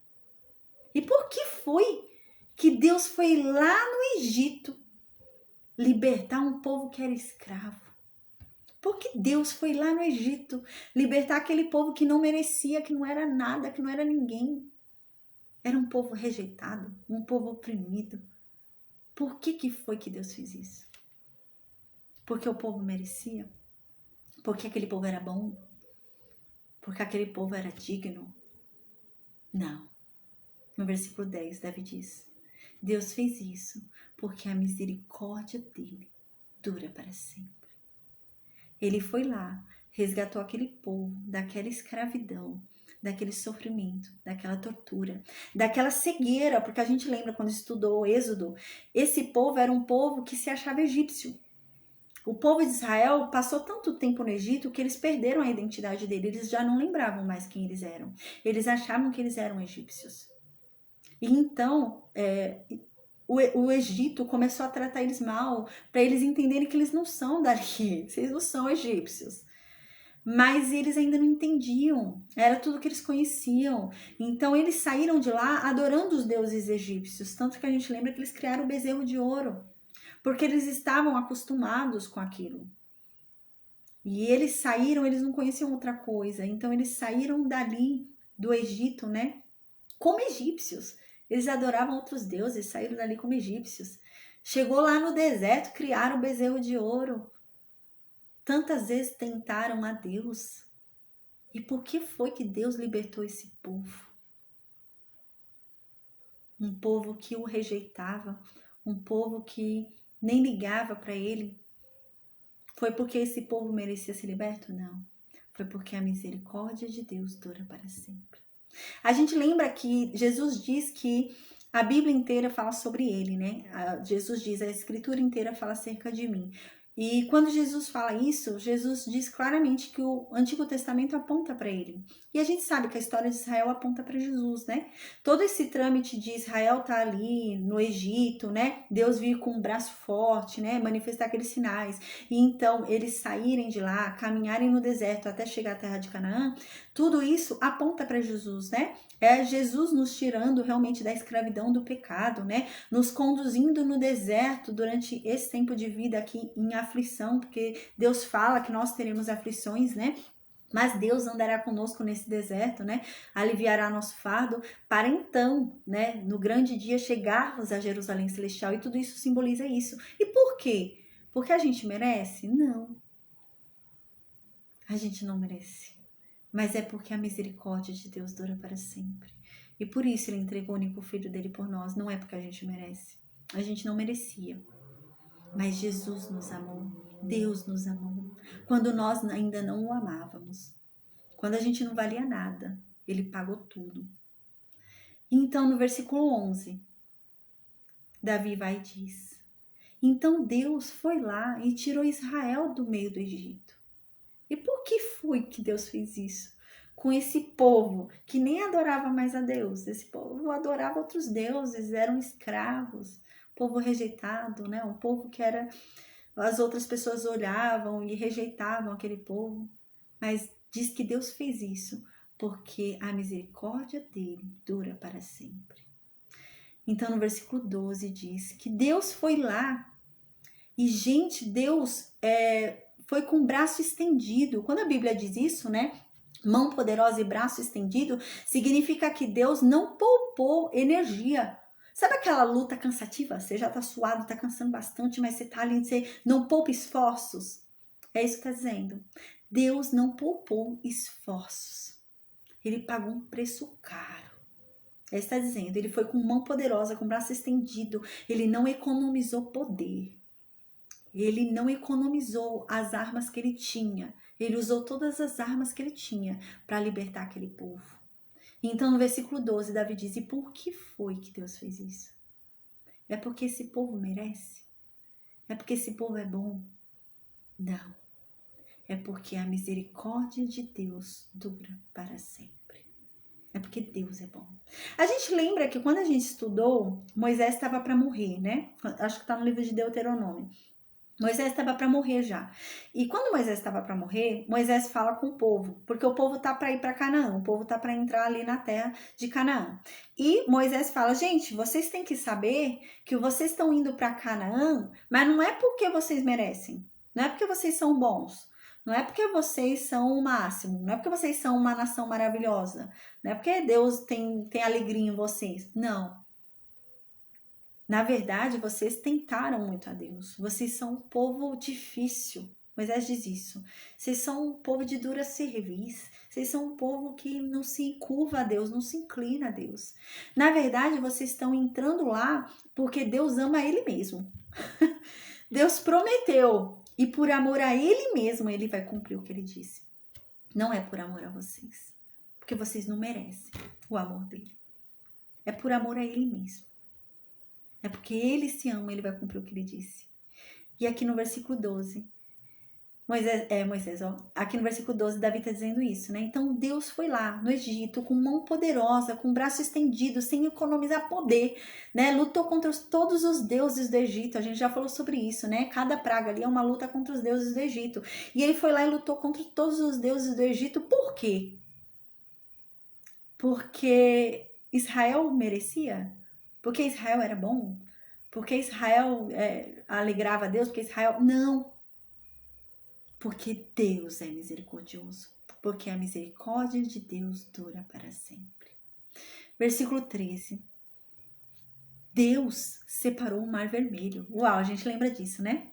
E por que foi que Deus foi lá no Egito libertar um povo que era escravo? Porque Deus foi lá no Egito libertar aquele povo que não merecia, que não era nada, que não era ninguém. Era um povo rejeitado, um povo oprimido. Por que foi que Deus fez isso? Porque o povo merecia? Porque aquele povo era bom? Porque aquele povo era digno? Não. No versículo 10, Davi diz: Deus fez isso porque a misericórdia dele dura para sempre. Ele foi lá, resgatou aquele povo daquela escravidão, daquele sofrimento, daquela tortura, daquela cegueira, porque a gente lembra quando estudou o Êxodo, esse povo era um povo que se achava egípcio. O povo de Israel passou tanto tempo no Egito que eles perderam a identidade dele, eles já não lembravam mais quem eles eram. Eles achavam que eles eram egípcios. E então, o Egito começou a tratar eles mal, para eles entenderem que eles não são daqui, eles não são egípcios. Mas eles ainda não entendiam, era tudo que eles conheciam. Então eles saíram de lá adorando os deuses egípcios, tanto que a gente lembra que eles criaram o bezerro de ouro, porque eles estavam acostumados com aquilo. E eles saíram, eles não conheciam outra coisa, então eles saíram dali do Egito, né? Como egípcios. Eles adoravam outros deuses, saíram dali como egípcios. Chegou lá no deserto, criaram o bezerro de ouro. Tantas vezes tentaram a Deus. E por que foi que Deus libertou esse povo? Um povo que o rejeitava, um povo que nem ligava para ele. Foi porque esse povo merecia ser liberto? Não. Foi porque a misericórdia de Deus dura para sempre. A gente lembra que Jesus diz que a Bíblia inteira fala sobre ele, né? Jesus diz, a Escritura inteira fala acerca de mim. E quando Jesus fala isso, Jesus diz claramente que o Antigo Testamento aponta para ele. E a gente sabe que a história de Israel aponta para Jesus, né? Todo esse trâmite de Israel tá ali no Egito, né? Deus vir com um braço forte, né? Manifestar aqueles sinais. E então eles saírem de lá, caminharem no deserto até chegar à terra de Canaã, tudo isso aponta para Jesus, né? É Jesus nos tirando realmente da escravidão do pecado, né? Nos conduzindo no deserto durante esse tempo de vida aqui em aflição, porque Deus fala que nós teremos aflições, né? Mas Deus andará conosco nesse deserto, né? Aliviará nosso fardo para então, né, no grande dia chegarmos a Jerusalém Celestial, e tudo isso simboliza isso. E por quê? Porque a gente merece? Não. A gente não merece. Mas é porque a misericórdia de Deus dura para sempre. E por isso ele entregou o único filho dele por nós. Não é porque a gente merece. A gente não merecia. Mas Jesus nos amou. Deus nos amou. Quando nós ainda não o amávamos. Quando a gente não valia nada. Ele pagou tudo. Então no versículo 11, Davi vai e diz: então Deus foi lá e tirou Israel do meio do Egito. E por que foi que Deus fez isso? Com esse povo que nem adorava mais a Deus. Esse povo adorava outros deuses, eram escravos, povo rejeitado, né? Um povo que era... as outras pessoas olhavam e rejeitavam aquele povo. Mas diz que Deus fez isso porque a misericórdia dele dura para sempre. Então no versículo 12 diz que Deus foi lá. E gente, Deus foi com o braço estendido. Quando a Bíblia diz isso, né? Mão poderosa e braço estendido, significa que Deus não poupou energia. Sabe aquela luta cansativa? Você já tá suado, tá cansando bastante, mas você tá ali, você não poupa esforços. É isso que tá dizendo. Deus não poupou esforços. Ele pagou um preço caro. Ele está dizendo, ele foi com mão poderosa, com braço estendido. Ele não economizou poder. Ele não economizou as armas que ele tinha. Ele usou todas as armas que ele tinha para libertar aquele povo. Então, no versículo 12, Davi diz: e por que foi que Deus fez isso? É porque esse povo merece? É porque esse povo é bom? Não. É porque a misericórdia de Deus dura para sempre. É porque Deus é bom. A gente lembra que quando a gente estudou, Moisés estava para morrer, né? Acho que está no livro de Deuteronômio. Moisés estava para morrer já. E quando Moisés estava para morrer, Moisés fala com o povo, porque o povo tá para ir para Canaã, o povo tá para entrar ali na terra de Canaã. E Moisés fala: gente, vocês têm que saber que vocês estão indo para Canaã, mas não é porque vocês merecem, não é porque vocês são bons, não é porque vocês são o máximo, não é porque vocês são uma nação maravilhosa, não é porque Deus tem alegria em vocês. Não. Na verdade, vocês tentaram muito a Deus. Vocês são um povo difícil. Moisés diz isso. Vocês são um povo de dura cerviz. Vocês são um povo que não se curva a Deus, não se inclina a Deus. Na verdade, vocês estão entrando lá porque Deus ama Ele mesmo. Deus prometeu. E por amor a Ele mesmo, Ele vai cumprir o que Ele disse. Não é por amor a vocês. Porque vocês não merecem o amor dEle. É por amor a Ele mesmo. É porque ele se ama, ele vai cumprir o que ele disse. E aqui no versículo 12, aqui no versículo 12, Davi está dizendo isso, né? Então Deus foi lá no Egito com mão poderosa, com braço estendido, sem economizar poder, né? Lutou contra todos os deuses do Egito. A gente já falou sobre isso, né? Cada praga ali é uma luta contra os deuses do Egito. E ele foi lá e lutou contra todos os deuses do Egito. Por quê? Porque Israel merecia? Porque Israel era bom? Porque Israel alegrava a Deus? Porque Israel... Não. Porque Deus é misericordioso. porque a misericórdia de Deus dura para sempre. Versículo 13. Deus separou o Mar Vermelho. Uau, a gente lembra disso, né?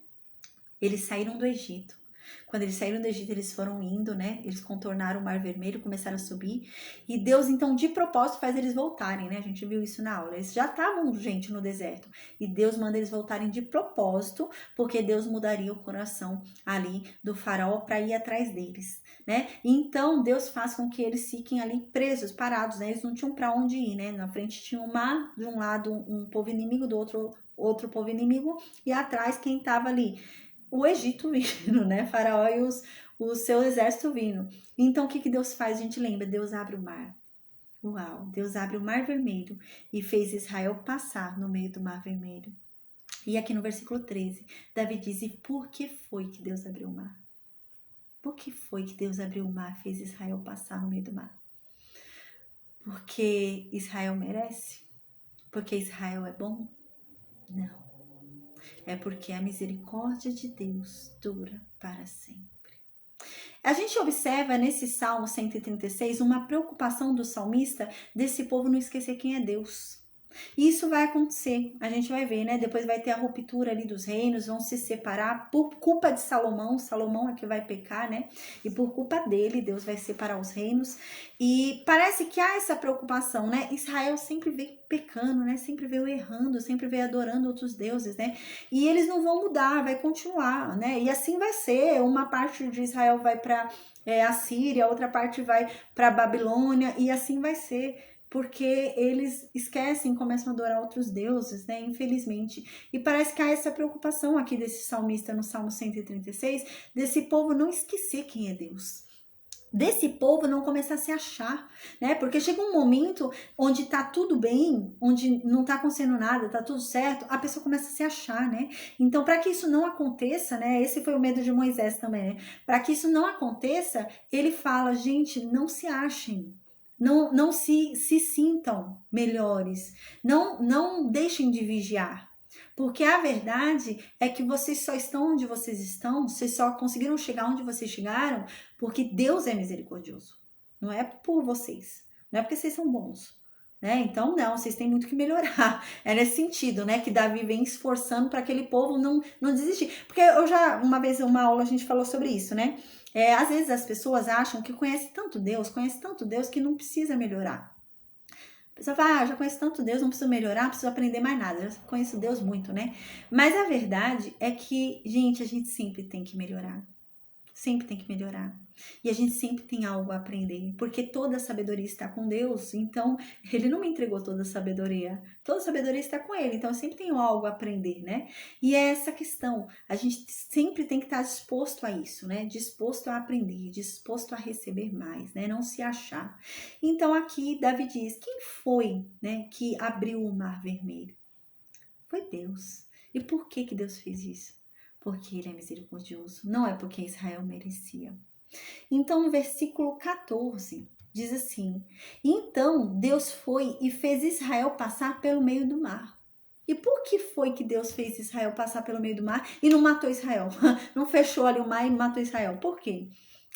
Eles saíram do Egito. Quando eles saíram do Egito, eles foram indo, né? Eles contornaram o Mar Vermelho, começaram a subir. E Deus, então, de propósito, faz eles voltarem, né? A gente viu isso na aula. Eles já estavam, gente, no deserto. E Deus manda eles voltarem de propósito, porque Deus mudaria o coração ali do faraó para ir atrás deles, né? E então, Deus faz com que eles fiquem ali presos, parados, né? Eles não tinham para onde ir, né? Na frente tinha um mar, de um lado um povo inimigo, do outro povo inimigo. E atrás, quem estava ali? O Egito vindo, né? Faraó e o seu exército vindo. Então, o que Deus faz? A gente lembra, Deus abre o mar. Uau, Deus abre o Mar Vermelho e fez Israel passar no meio do Mar Vermelho. E aqui no versículo 13, Davi diz, e por que foi que Deus abriu o mar? Por que foi que Deus abriu o mar e fez Israel passar no meio do mar? Porque Israel merece? Porque Israel é bom? Não. É porque a misericórdia de Deus dura para sempre. A gente observa nesse Salmo 136 uma preocupação do salmista desse povo não esquecer quem é Deus. E isso vai acontecer, a gente vai ver, né? Depois vai ter a ruptura ali dos reinos, vão se separar por culpa de Salomão. Salomão é que vai pecar, né? E por culpa dele, Deus vai separar os reinos. E parece que há essa preocupação, né? Israel sempre veio pecando, né? Sempre veio errando, sempre veio adorando outros deuses, né? E eles não vão mudar, vai continuar, né? E assim vai ser. Uma parte de Israel vai para a Síria, outra parte vai para Babilônia, e assim vai ser. Porque eles esquecem, começam a adorar outros deuses, né? Infelizmente. E parece que há essa preocupação aqui desse salmista no Salmo 136, desse povo não esquecer quem é Deus. Desse povo não começar a se achar, né? Porque chega um momento onde tá tudo bem, onde não tá acontecendo nada, tá tudo certo, a pessoa começa a se achar, né? Então, para que isso não aconteça, né? Esse foi o medo de Moisés também, né? Para que isso não aconteça, ele fala, gente, não se achem. Não se sintam melhores, não deixem de vigiar, porque a verdade é que vocês só estão onde vocês estão, vocês só conseguiram chegar onde vocês chegaram, porque Deus é misericordioso, não é por vocês, não é porque vocês são bons, né? Então não, vocês têm muito que melhorar, é nesse sentido, né, que Davi vem esforçando para aquele povo não desistir, porque eu já, uma vez, uma aula a gente falou sobre isso, né? Às vezes as pessoas acham que conhece tanto Deus que não precisa melhorar. A pessoa fala, já conheço tanto Deus, não preciso melhorar, não preciso aprender mais nada, já conheço Deus muito, né? Mas a verdade é que, gente, a gente sempre tem que melhorar. Sempre tem que melhorar. E a gente sempre tem algo a aprender, porque toda a sabedoria está com Deus, então ele não me entregou toda a sabedoria está com ele, então eu sempre tenho algo a aprender, né? E é essa questão, a gente sempre tem que estar disposto a isso, né? Disposto a aprender, disposto a receber mais, né? Não se achar. Então aqui Davi diz, quem foi, né, que abriu o Mar Vermelho? Foi Deus. E por que Deus fez isso? Porque ele é misericordioso, não é porque Israel merecia. Então, no versículo 14, diz assim, então Deus foi e fez Israel passar pelo meio do mar. E por que foi que Deus fez Israel passar pelo meio do mar e não matou Israel? Não fechou ali o mar e matou Israel. Por quê?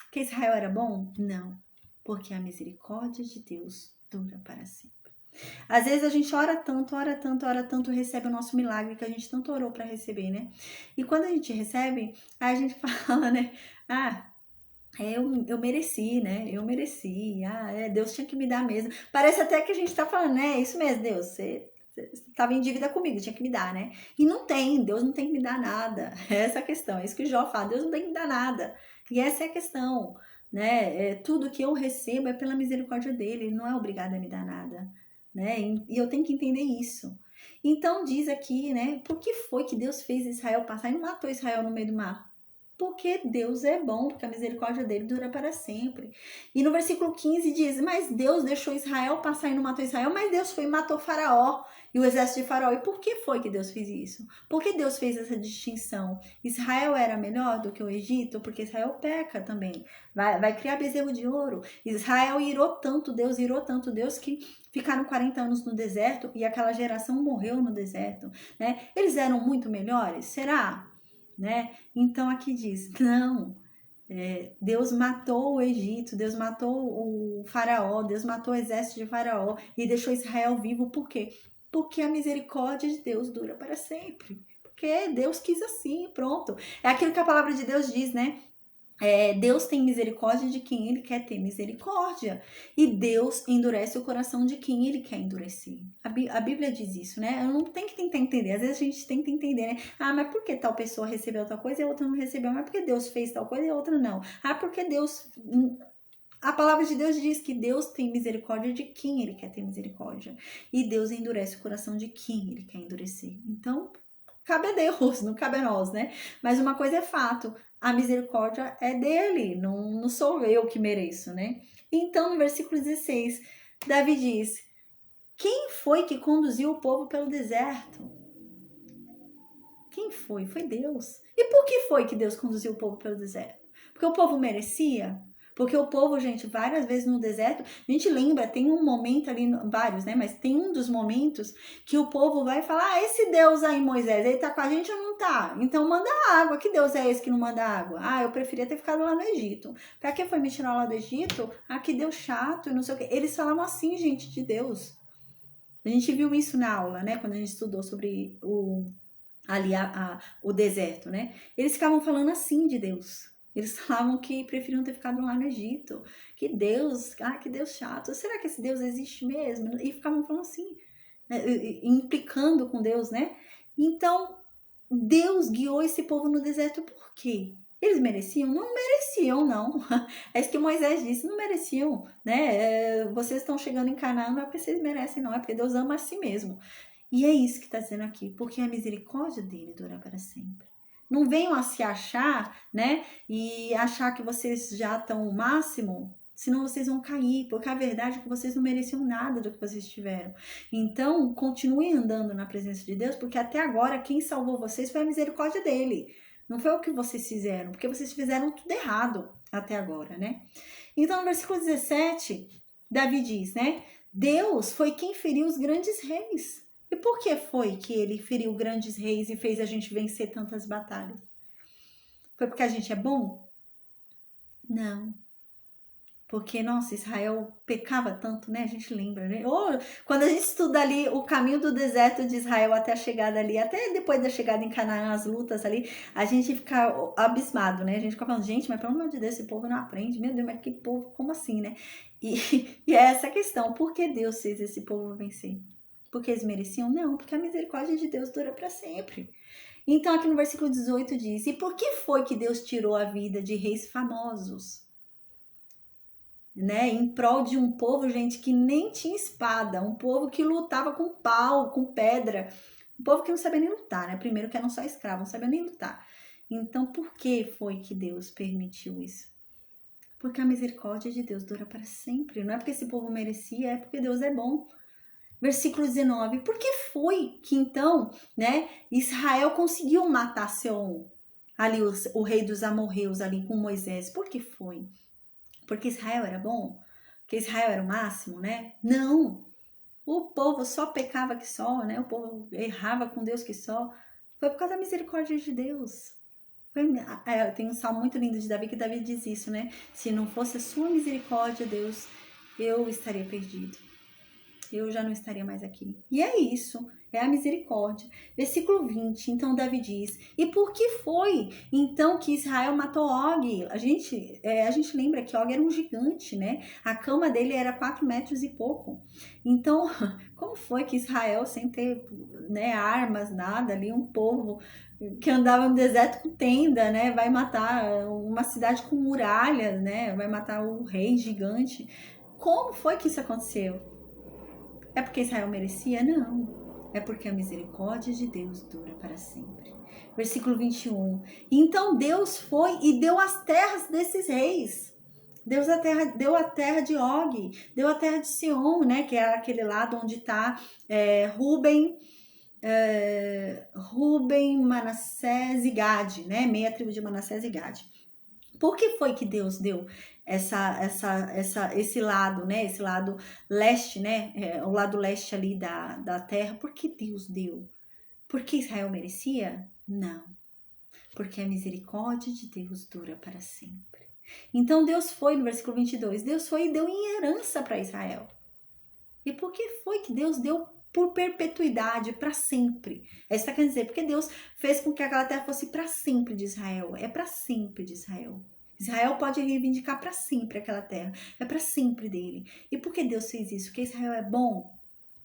Porque Israel era bom? Não. Porque a misericórdia de Deus dura para sempre. Às vezes a gente ora tanto, recebe o nosso milagre que a gente tanto orou para receber, né? E quando a gente recebe, a gente fala, né? Eu mereci, né? Eu mereci. Deus tinha que me dar mesmo. Parece até que a gente tá falando, né? Isso mesmo, Deus, você estava em dívida comigo, tinha que me dar, né? E não tem, Deus não tem que me dar nada. Essa é a questão, é isso que Jó fala, Deus não tem que me dar nada. E essa é a questão, né? Tudo que eu recebo é pela misericórdia dele, ele não é obrigado a me dar nada, né? E eu tenho que entender isso. Então diz aqui, né? Por que foi que Deus fez Israel passar e não matou Israel no meio do mar? Porque Deus é bom, porque a misericórdia dele dura para sempre. E no versículo 15 diz, mas Deus deixou Israel passar e não matou Israel, mas Deus foi e matou Faraó e o exército de Faraó. E por que foi que Deus fez isso? Por que Deus fez essa distinção? Israel era melhor do que o Egito? Porque Israel peca também. Vai criar bezerro de ouro. Israel irou tanto Deus que ficaram 40 anos no deserto e aquela geração morreu no deserto, né? Eles eram muito melhores? Será? Né? Então aqui diz, não, Deus matou o Egito, Deus matou o faraó, Deus matou o exército de faraó e deixou Israel vivo. Por quê? Porque a misericórdia de Deus dura para sempre. Porque Deus quis assim, pronto. É aquilo que a palavra de Deus diz, né? Deus tem misericórdia de quem ele quer ter misericórdia. E Deus endurece o coração de quem ele quer endurecer. A Bíblia diz isso, né? Eu não tenho que tentar entender. Às vezes a gente tenta entender, né? Ah, mas por que tal pessoa recebeu tal coisa e a outra não recebeu? Mas por que Deus fez tal coisa e a outra não? Ah, porque Deus... A palavra de Deus diz que Deus tem misericórdia de quem ele quer ter misericórdia. E Deus endurece o coração de quem ele quer endurecer. Então, cabe a Deus, não cabe a nós, né? Mas uma coisa é fato, a misericórdia é dele, não sou eu que mereço, né? Então, no versículo 16, Davi diz: quem foi que conduziu o povo pelo deserto? Quem foi? Foi Deus. E por que foi que Deus conduziu o povo pelo deserto? Porque o povo merecia? Porque o povo, gente, várias vezes no deserto, a gente lembra, tem um momento ali, vários, né? Mas tem um dos momentos que o povo vai falar: ah, esse Deus aí, Moisés, ele tá com a gente ou não tá? Então manda água. Que Deus é esse que não manda água? Ah, eu preferia ter ficado lá no Egito. Pra que foi me tirar lá do Egito? Ah, que Deus chato e não sei o quê. Eles falavam assim, gente, de Deus. A gente viu isso na aula, né? Quando a gente estudou sobre o deserto, né? Eles ficavam falando assim de Deus. Eles falavam que preferiam ter ficado lá no Egito. Que Deus chato. Será que esse Deus existe mesmo? E ficavam falando assim, né? Implicando com Deus, né? Então, Deus guiou esse povo no deserto por quê? Eles mereciam? Não mereciam, não. É isso que Moisés disse, não mereciam, né? Vocês estão chegando em Canaã, não é porque vocês merecem, não. É porque Deus ama a si mesmo. E é isso que está dizendo aqui, porque a misericórdia dele dura para sempre. Não venham a se achar, né? E achar que vocês já estão o máximo, senão vocês vão cair, porque a verdade é que vocês não mereciam nada do que vocês tiveram. Então, continuem andando na presença de Deus, porque até agora quem salvou vocês foi a misericórdia dele. Não foi o que vocês fizeram, porque vocês fizeram tudo errado até agora, né? Então, no versículo 17, Davi diz, né? Deus foi quem feriu os grandes reis. E por que foi que ele feriu grandes reis e fez a gente vencer tantas batalhas? Foi porque a gente é bom? Não. Porque, nossa, Israel pecava tanto, né? A gente lembra, né? Ou, quando a gente estuda ali o caminho do deserto de Israel até a chegada ali, até depois da chegada em Canaã, as lutas ali, a gente fica abismado, né? A gente fica falando, gente, mas pelo amor de Deus, esse povo não aprende. Meu Deus, mas que povo, como assim, né? E é essa a questão, por que Deus fez esse povo vencer? Porque eles mereciam? Não, porque a misericórdia de Deus dura para sempre. Então, aqui no versículo 18 diz: e por que foi que Deus tirou a vida de reis famosos? Né, em prol de um povo, gente, que nem tinha espada, um povo que lutava com pau, com pedra, um povo que não sabia nem lutar, né? Primeiro que eram só escravos, não sabia nem lutar. Então, por que foi que Deus permitiu isso? Porque a misericórdia de Deus dura para sempre. Não é porque esse povo merecia, é porque Deus é bom. Versículo 19. Por que foi que então, né, Israel conseguiu matar Seom, ali o rei dos amorreus ali com Moisés? Por que foi? Porque Israel era bom? Porque Israel era o máximo, né? Não. O povo só pecava que só, né? O povo errava com Deus que só. Foi por causa da misericórdia de Deus. Tem um salmo muito lindo de Davi que Davi diz isso, né? Se não fosse a sua misericórdia, Deus, eu estaria perdido. Eu já não estaria mais aqui. E é isso, é a misericórdia. Versículo 20, então Davi diz: e por que foi então que Israel matou Og? A gente lembra que Og era um gigante, né? A cama dele era 4 metros e pouco. Então, como foi que Israel, sem ter, né, armas, nada ali, um povo que andava no deserto com tenda, né? Vai matar uma cidade com muralhas, né? Vai matar o rei gigante. Como foi que isso aconteceu? É porque Israel merecia? Não. É porque a misericórdia de Deus dura para sempre. Versículo 21. Então Deus foi e deu as terras desses reis. Deus deu a terra de Og, deu a terra de Sion, né? Que é aquele lado onde está Ruben, Manassés e Gade, né? Meia tribo de Manassés e Gade. Por que foi que Deus deu esse lado, né? Esse lado leste, né? O lado leste ali da terra. Por que Deus deu? Porque Israel merecia? Não. Porque a misericórdia de Deus dura para sempre. Então Deus foi, no versículo 22, Deus foi e deu em herança para Israel. E por que foi que Deus deu por perpetuidade, para sempre? É isso que quer dizer, porque Deus fez com que aquela terra fosse para sempre de Israel. É para sempre de Israel. Israel pode reivindicar para sempre aquela terra. É para sempre dele. E por que Deus fez isso? Porque Israel é bom,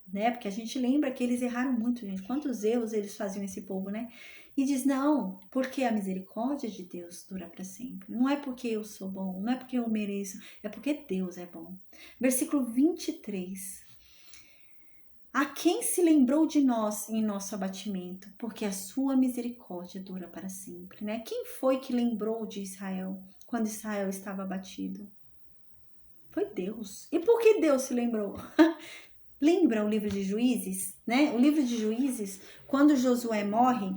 né? Porque a gente lembra que eles erraram muito, gente. Quantos erros eles faziam esse povo, né? E diz, não, porque a misericórdia de Deus dura para sempre. Não é porque eu sou bom, não é porque eu mereço, é porque Deus é bom. Versículo 23. A quem se lembrou de nós em nosso abatimento, porque a sua misericórdia dura para sempre, né? Quem foi que lembrou de Israel quando Israel estava abatido? Foi Deus. E por que Deus se lembrou? Lembra o livro de Juízes, né? O livro de Juízes, quando Josué morre,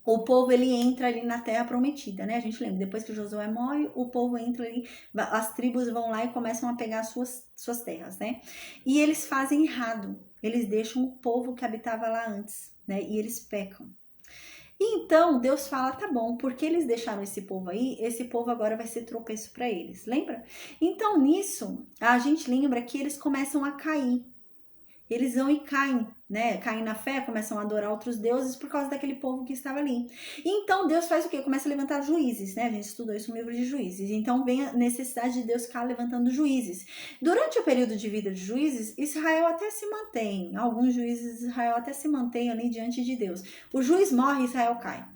o povo ele entra ali na terra prometida, né? A gente lembra, depois que Josué morre, o povo entra ali, as tribos vão lá e começam a pegar suas terras, né? E eles fazem errado, eles deixam o povo que habitava lá antes, né? E eles pecam. E então Deus fala, tá bom, porque eles deixaram esse povo aí, esse povo agora vai ser tropeço para eles, lembra? Então nisso, a gente lembra que eles começam a cair. Eles vão e caem, né? Caem na fé, começam a adorar outros deuses por causa daquele povo que estava ali. E então Deus faz o quê? Começa a levantar juízes, né? A gente estudou isso no livro de Juízes. Então vem a necessidade de Deus ficar levantando juízes. Durante o período de vida de juízes, Israel até se mantém. Alguns juízes de Israel até se mantêm ali diante de Deus. O juiz morre, Israel cai.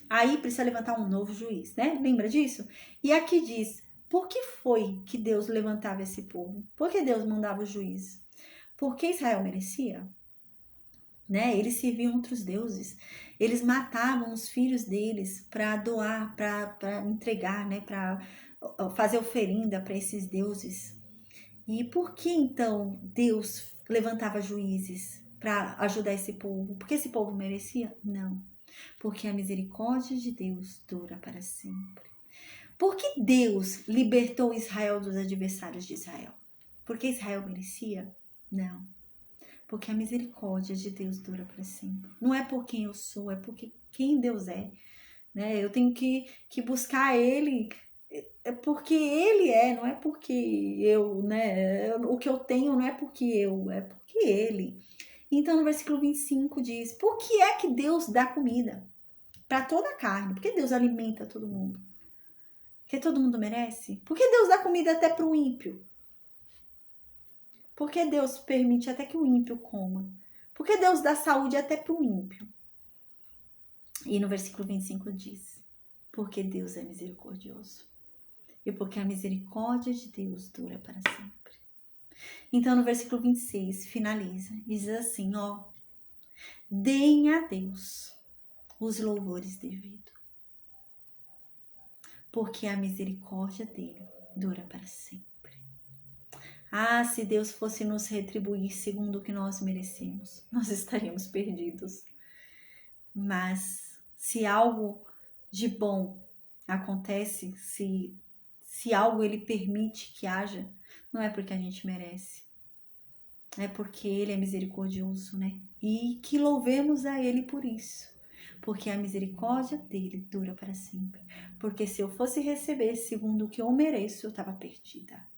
Aí precisa levantar um novo juiz, né? Lembra disso? E aqui diz, por que foi que Deus levantava esse povo? Por que Deus mandava o juiz? Porque Israel merecia, né? Eles serviam outros deuses, eles matavam os filhos deles para doar, para entregar, né? Para fazer oferenda para esses deuses. E por que então Deus levantava juízes para ajudar esse povo? Porque esse povo merecia? Não. Porque a misericórdia de Deus dura para sempre. Por que Deus libertou Israel dos adversários de Israel? Porque Israel merecia? Não. Porque a misericórdia de Deus dura para sempre. Não é por quem eu sou, é porque quem Deus é, né? Eu tenho que buscar Ele, é porque Ele é, não é porque eu, né? O que eu tenho não é porque eu, é porque Ele. Então no versículo 25 diz, por que é que Deus dá comida para toda a carne? Por que Deus alimenta todo mundo? Porque todo mundo merece? Por que Deus dá comida até para o ímpio? Por que Deus permite até que o ímpio coma? Por que Deus dá saúde até para o ímpio? E no versículo 25 diz, porque Deus é misericordioso. E porque a misericórdia de Deus dura para sempre. Então no versículo 26 finaliza e diz assim, ó, deem a Deus os louvores devidos. Porque a misericórdia dele dura para sempre. Ah, se Deus fosse nos retribuir segundo o que nós merecemos, nós estaríamos perdidos. Mas se algo de bom acontece, se algo ele permite que haja, não é porque a gente merece. É porque ele é misericordioso, né? E que louvemos a ele por isso. Porque a misericórdia dele dura para sempre. Porque se eu fosse receber segundo o que eu mereço, eu estava perdida.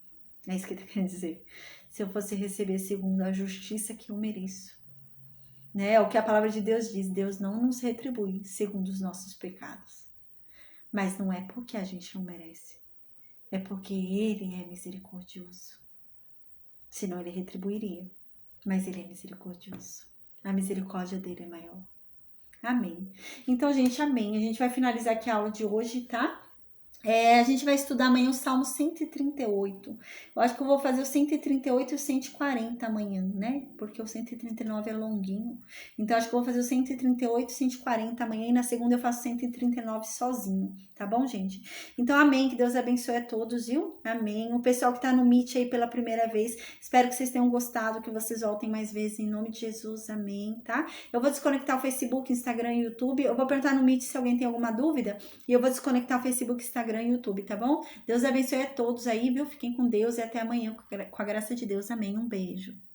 É isso que ele quer dizer. Se eu fosse receber segundo a justiça que eu mereço. Né? É o que a palavra de Deus diz. Deus não nos retribui segundo os nossos pecados. Mas não é porque a gente não merece. É porque ele é misericordioso. Senão ele retribuiria. Mas ele é misericordioso. A misericórdia dele é maior. Amém. Então, gente, amém. A gente vai finalizar aqui a aula de hoje, tá? A gente vai estudar amanhã o Salmo 138. Eu acho que eu vou fazer o 138 e o 140 amanhã, né? Porque o 139 é longuinho. Então, acho que eu vou fazer o 138 e o 140 amanhã. E na segunda eu faço 139 sozinho. Tá bom, gente? Então, amém. Que Deus abençoe a todos, viu? Amém. O pessoal que tá no Meet aí pela primeira vez, espero que vocês tenham gostado, que vocês voltem mais vezes em nome de Jesus. Amém, tá? Eu vou desconectar o Facebook, Instagram e YouTube. Eu vou perguntar no Meet se alguém tem alguma dúvida. E eu vou desconectar o Facebook, Instagram e YouTube, tá bom? Deus abençoe a todos aí, viu? Fiquem com Deus e até amanhã com a graça de Deus. Amém. Um beijo.